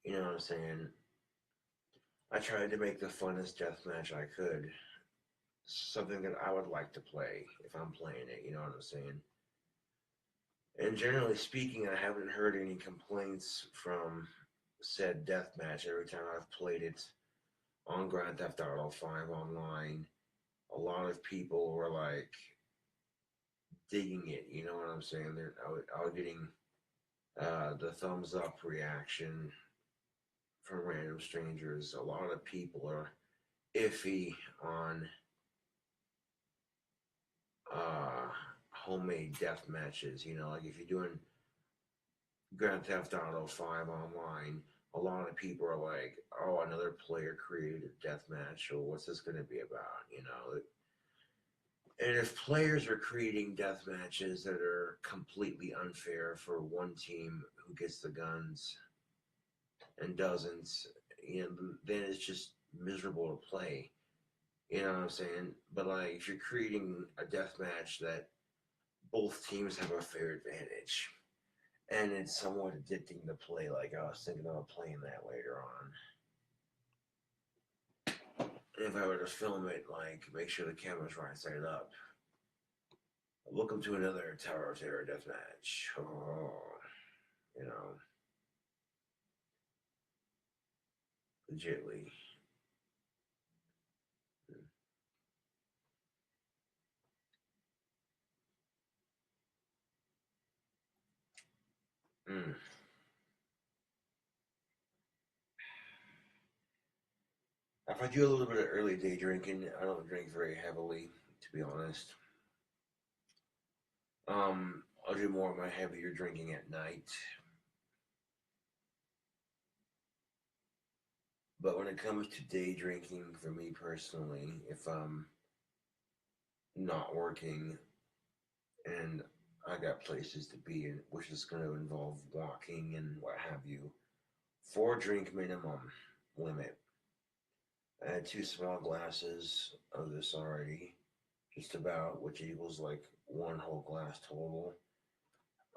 S1: You know what I'm saying? I tried to make the funnest deathmatch I could. Something that I would like to play if I'm playing it, you know what I'm saying? And generally speaking, I haven't heard any complaints from said deathmatch every time I've played it on Grand Theft Auto 5 online. A lot of people were like digging it. You know what I'm saying? They're all getting the thumbs up reaction from random strangers. A lot of people are iffy on homemade death matches. You know, like if you're doing Grand Theft Auto 5 online, a lot of people are like, oh, another player created a death match, or what's this going to be about? You know, and if players are creating death matches that are completely unfair for one team who gets the guns and doesn't, you know, then it's just miserable to play. You know what I'm saying? But like, if you're creating a death match that both teams have a fair advantage, and it's somewhat addicting to play, like I was thinking about playing that later on. If I were to film it, like make sure the camera's right side up. Welcome to another Tower of Terror deathmatch. Oh, you know, legitly. Mm. If I do a little bit of early day drinking, I don't drink very heavily, to be honest. I'll do more of my heavier drinking at night. But when it comes to day drinking, for me personally, if I'm not working and I got places to be in, which is going to involve walking and what have you, 4 drink minimum limit. I had 2 small glasses of this already, just about, which equals like 1 whole glass total.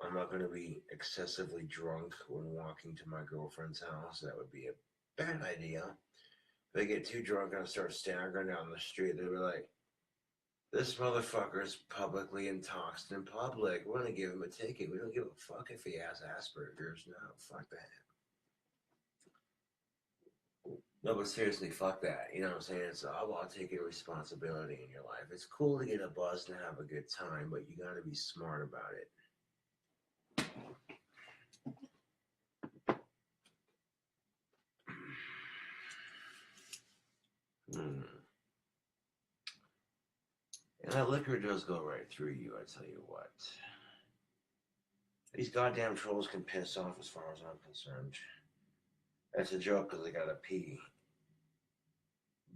S1: I'm not going to be excessively drunk when walking to my girlfriend's house. That would be a bad idea. If I get too drunk and I start staggering down the street, they'll be like, this motherfucker's publicly intoxicated in public. We're going to give him a ticket. We don't give a fuck if he has Asperger's. No, fuck that. No, but seriously, fuck that. You know what I'm saying? It's all about taking responsibility in your life. It's cool to get a buzz and have a good time, but you got to be smart about it. And that liquor does go right through you, I tell you what. These goddamn trolls can piss off as far as I'm concerned. That's a joke because I gotta pee.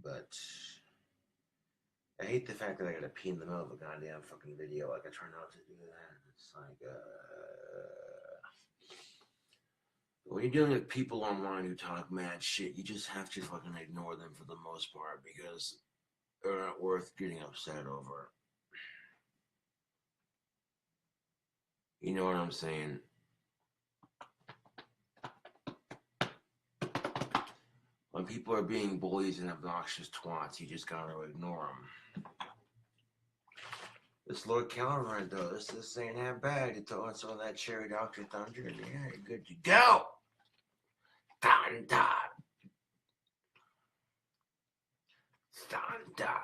S1: But I hate the fact that I gotta pee in the middle of a goddamn fucking video. Like, I try not to do that. It's like, when you're dealing with people online who talk mad shit, you just have to fucking ignore them for the most part because they're not worth getting upset over. You know what I'm saying? When people are being bullies and obnoxious twats, you just gotta ignore them. This Lord Calvert, though, this ain't that bad. You throw in some of that Cherry Dr Thunder, and yeah, you're good to go. Thunder. Thunder.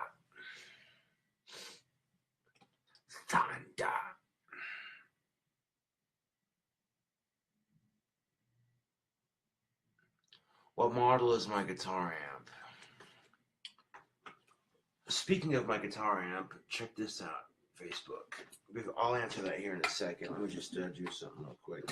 S1: Thunder. What model is my guitar amp? Speaking of my guitar amp, check this out, Facebook. I'll answer that here in a second. Let me just do something real quick.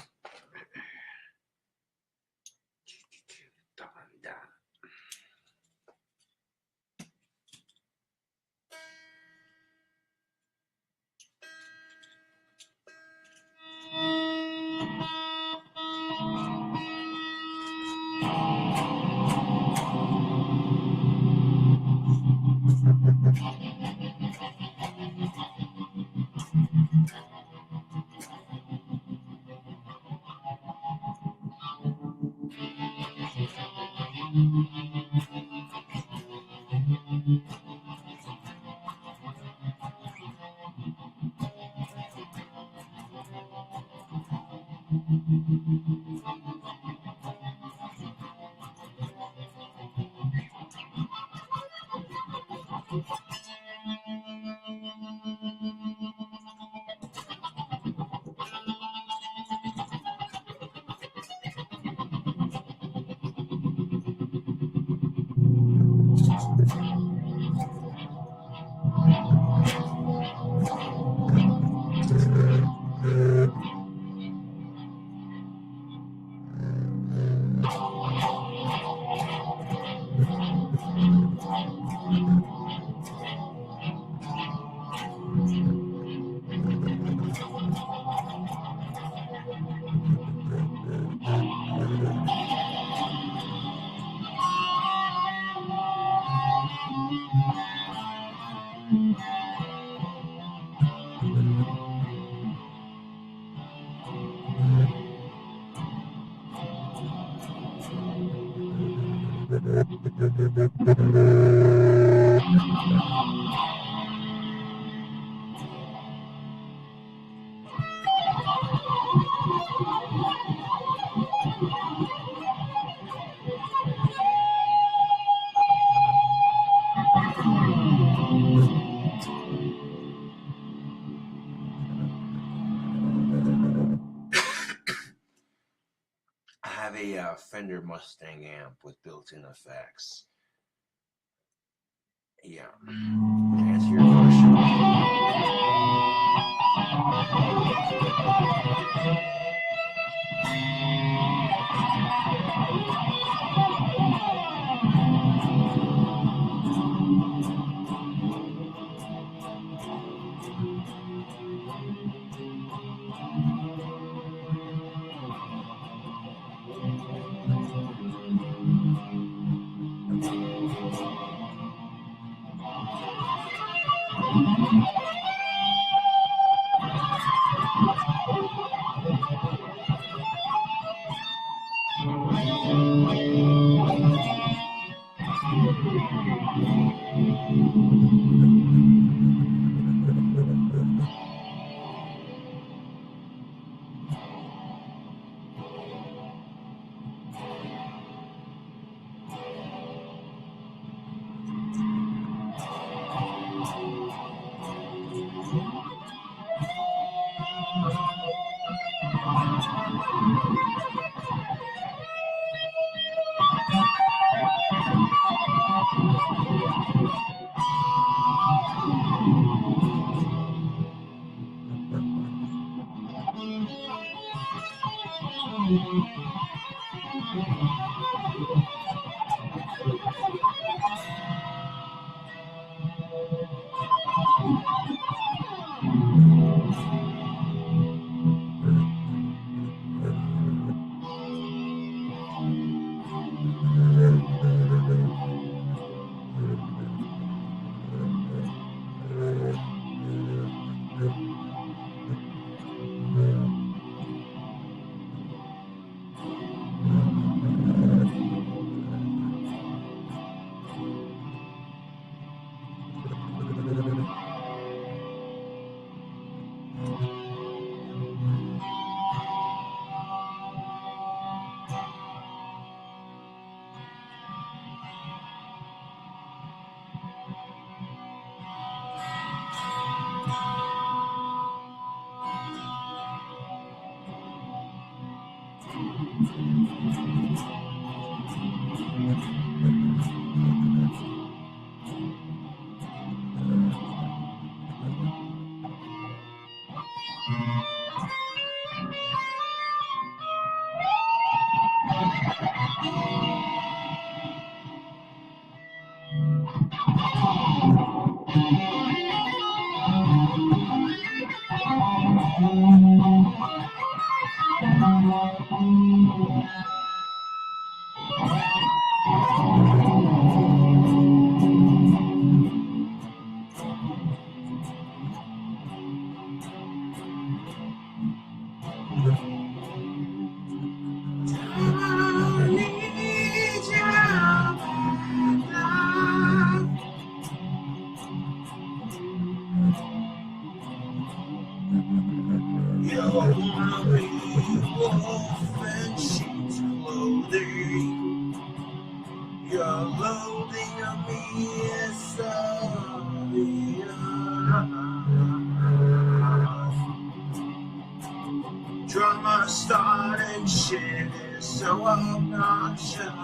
S1: I have a Fender Mustang amp with built-in effects. Yeah. To answer your question.
S2: Drama starting shit is so obnoxious. I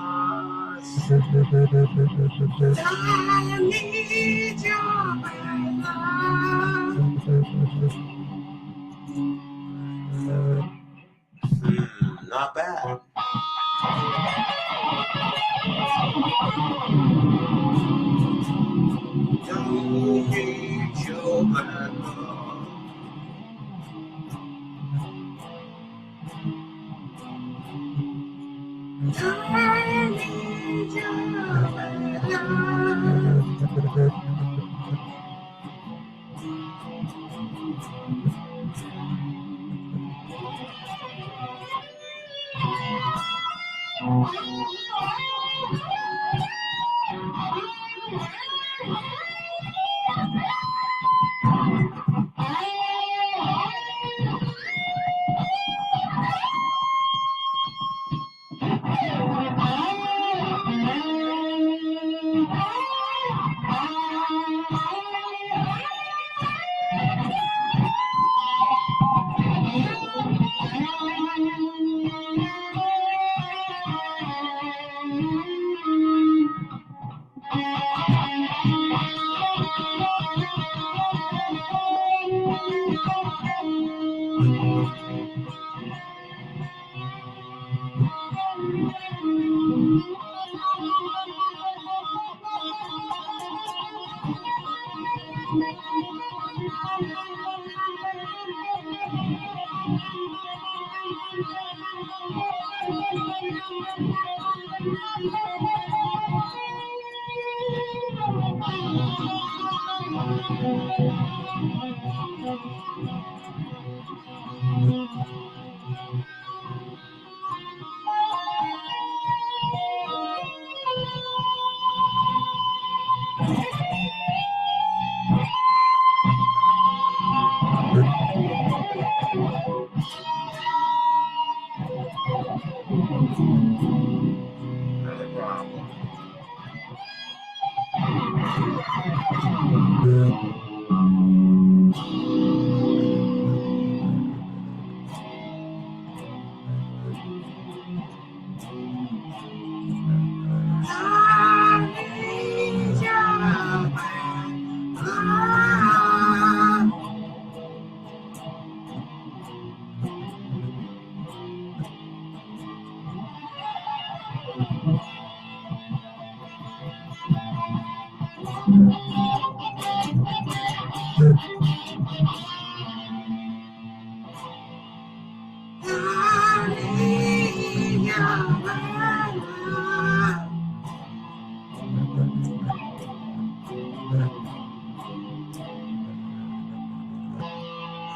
S2: need your love.
S1: Not bad.
S2: Don't need your bad love.
S1: Another problem.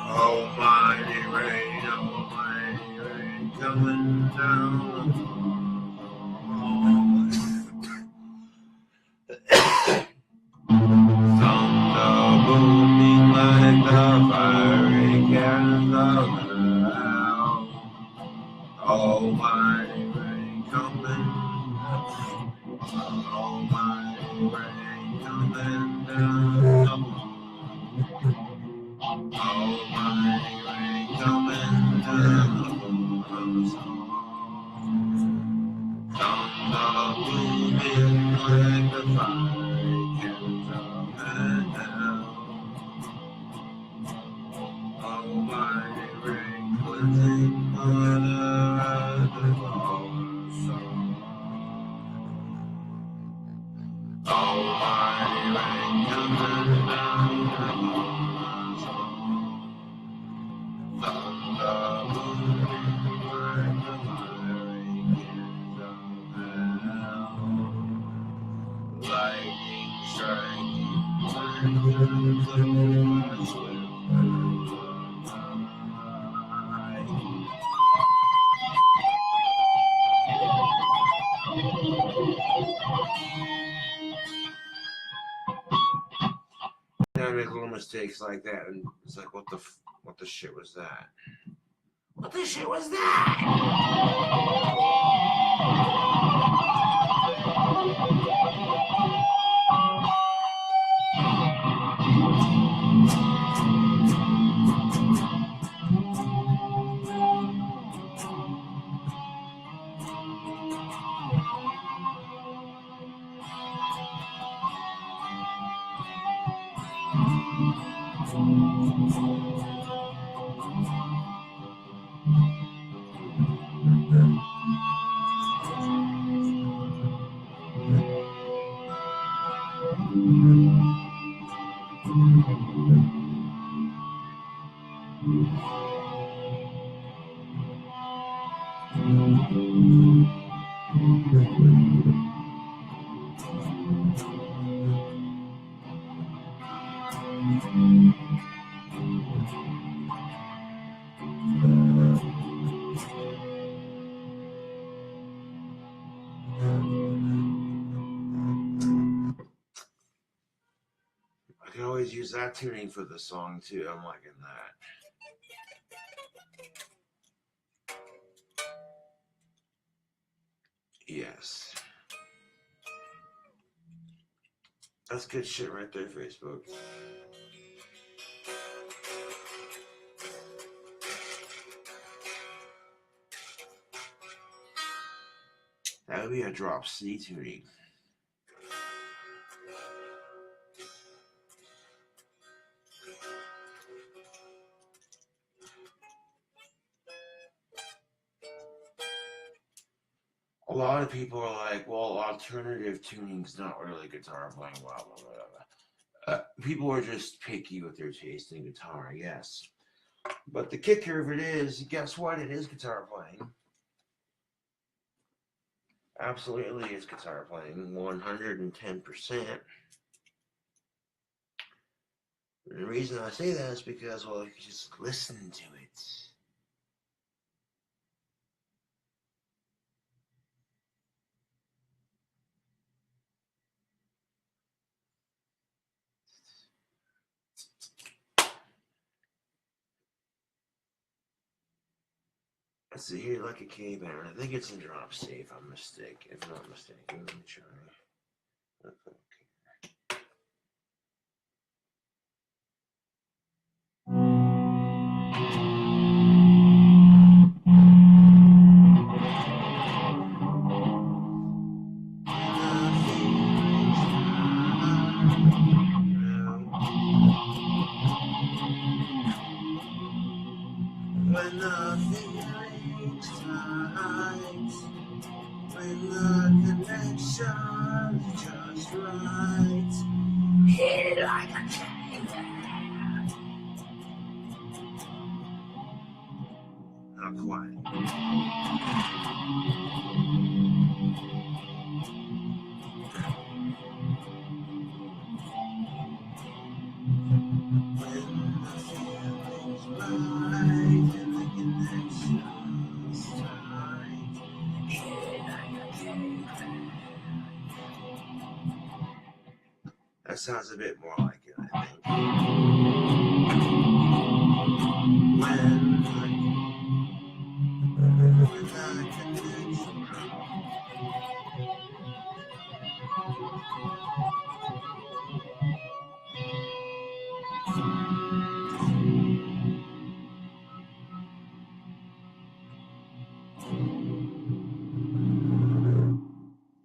S1: Almighty rain coming down. Thunder booming like the fiery cannons of hell. Almighty rain coming down. Almighty rain coming down. Almighty rain coming down. Thunder booming like the fiery cannons of hell. Almighty rain cleansing mother as the flowers song. Almighty rain coming down upon us all. Thunder booming like the fiery cannons of hell. Lightning striking thunder through swift night. I make little mistakes like that, and it's like, what the shit was that? What the shit was that? I can always use that tuning for the song too. I'm liking that. Yes. That's good shit right there, Facebook. That would be a drop C tuning. A lot of people are like, well, alternative tuning's not really guitar playing, blah, blah, blah, blah. People are just picky with their taste in guitar, yes. But the kicker of it is, guess what? It is guitar playing. Absolutely is guitar playing, 110%. The reason I say that is because, well, you just listen to it. Let's see here, like a K-band. I think it's in drop C if I'm mistaken. If I'm not mistaken, let me try. Okay. When the feeling's tight, when the connection's just right, hit it like a chain. Not quite. When the feeling's right and the connection's tight, hit it like a chain. That sounds a bit more like it, I think. When the connection.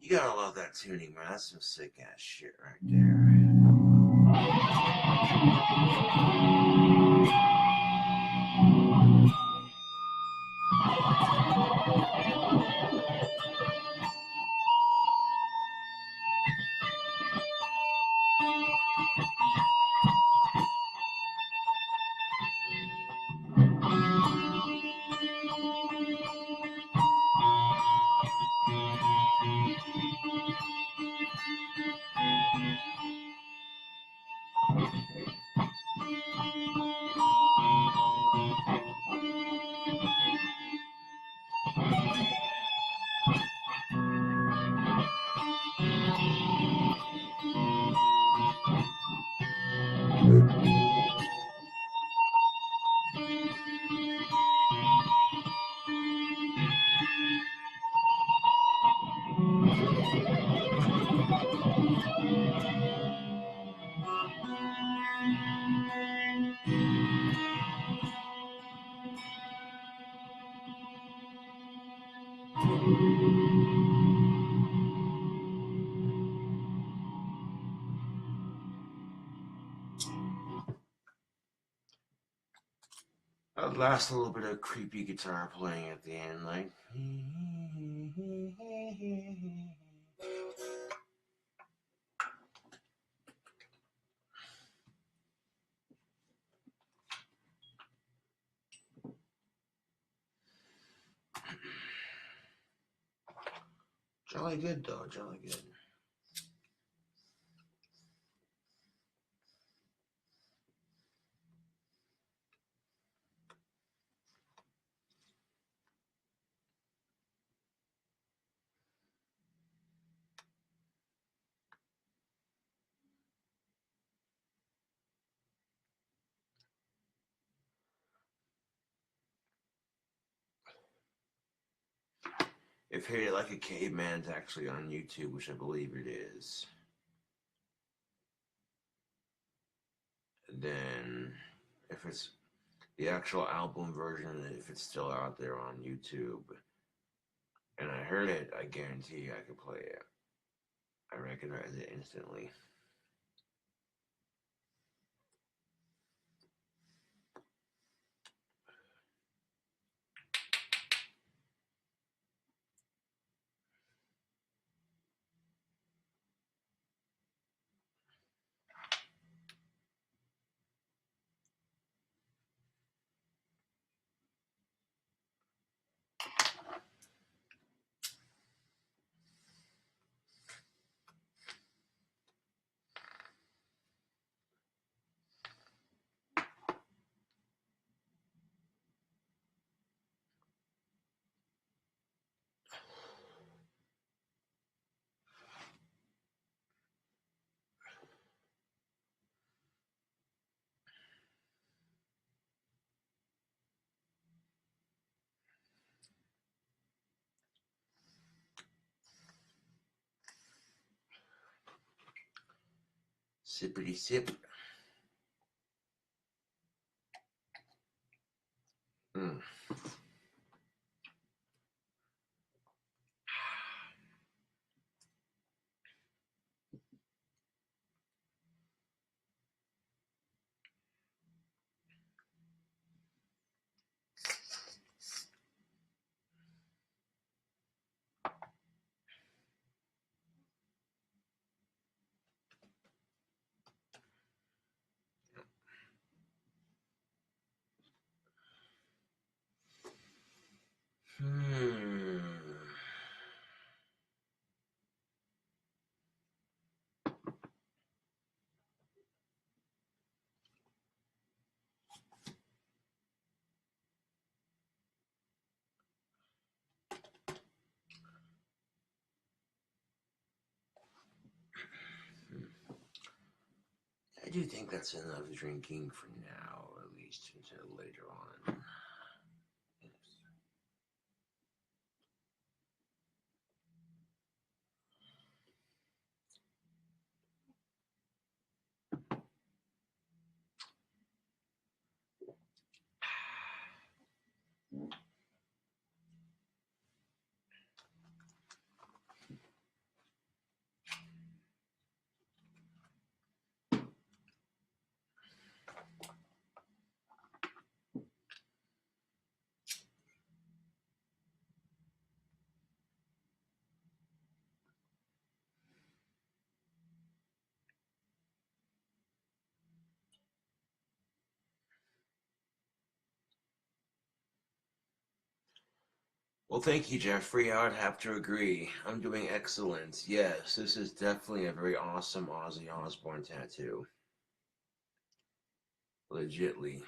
S1: You gotta love that tuning, man. That's some sick ass shit right there. Last little bit of creepy guitar playing at the end, like. Jolly good though, jolly good. If Hit It Like a Caveman's actually on YouTube, which I believe it is, then if it's the actual album version, if it's still out there on YouTube, and I heard it, I guarantee you I could play it. I recognize it instantly. Sippity sip. Mm. Hmm. I do think that's enough drinking for now, at least until later on. Yes. Well, thank you, Jeffrey. I would have to agree. I'm doing excellent. Yes, this is definitely a very awesome Ozzy Osbourne tattoo. Legitly.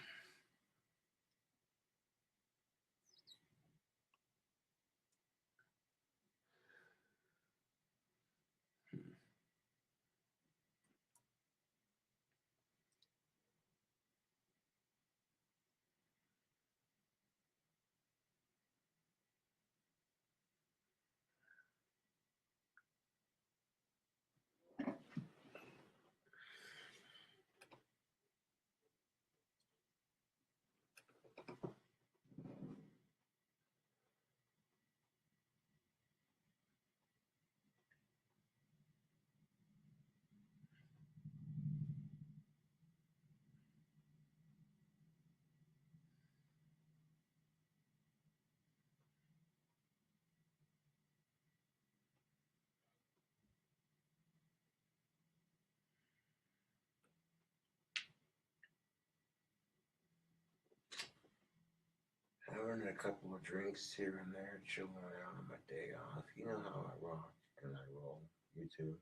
S1: Having a couple of drinks here and there, chilling out on my day off. You know how I rock and I roll. You too.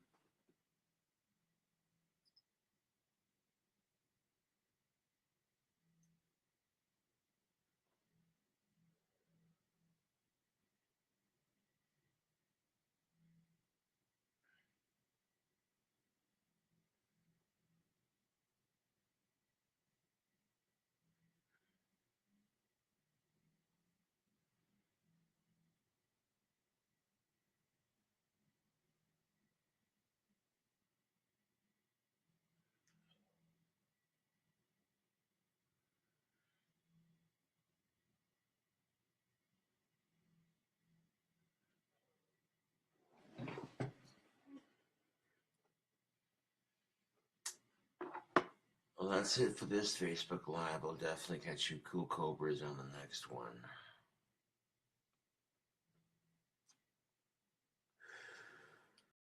S1: Well, that's it for this Facebook Live. I'll definitely catch you cool cobras on the next one.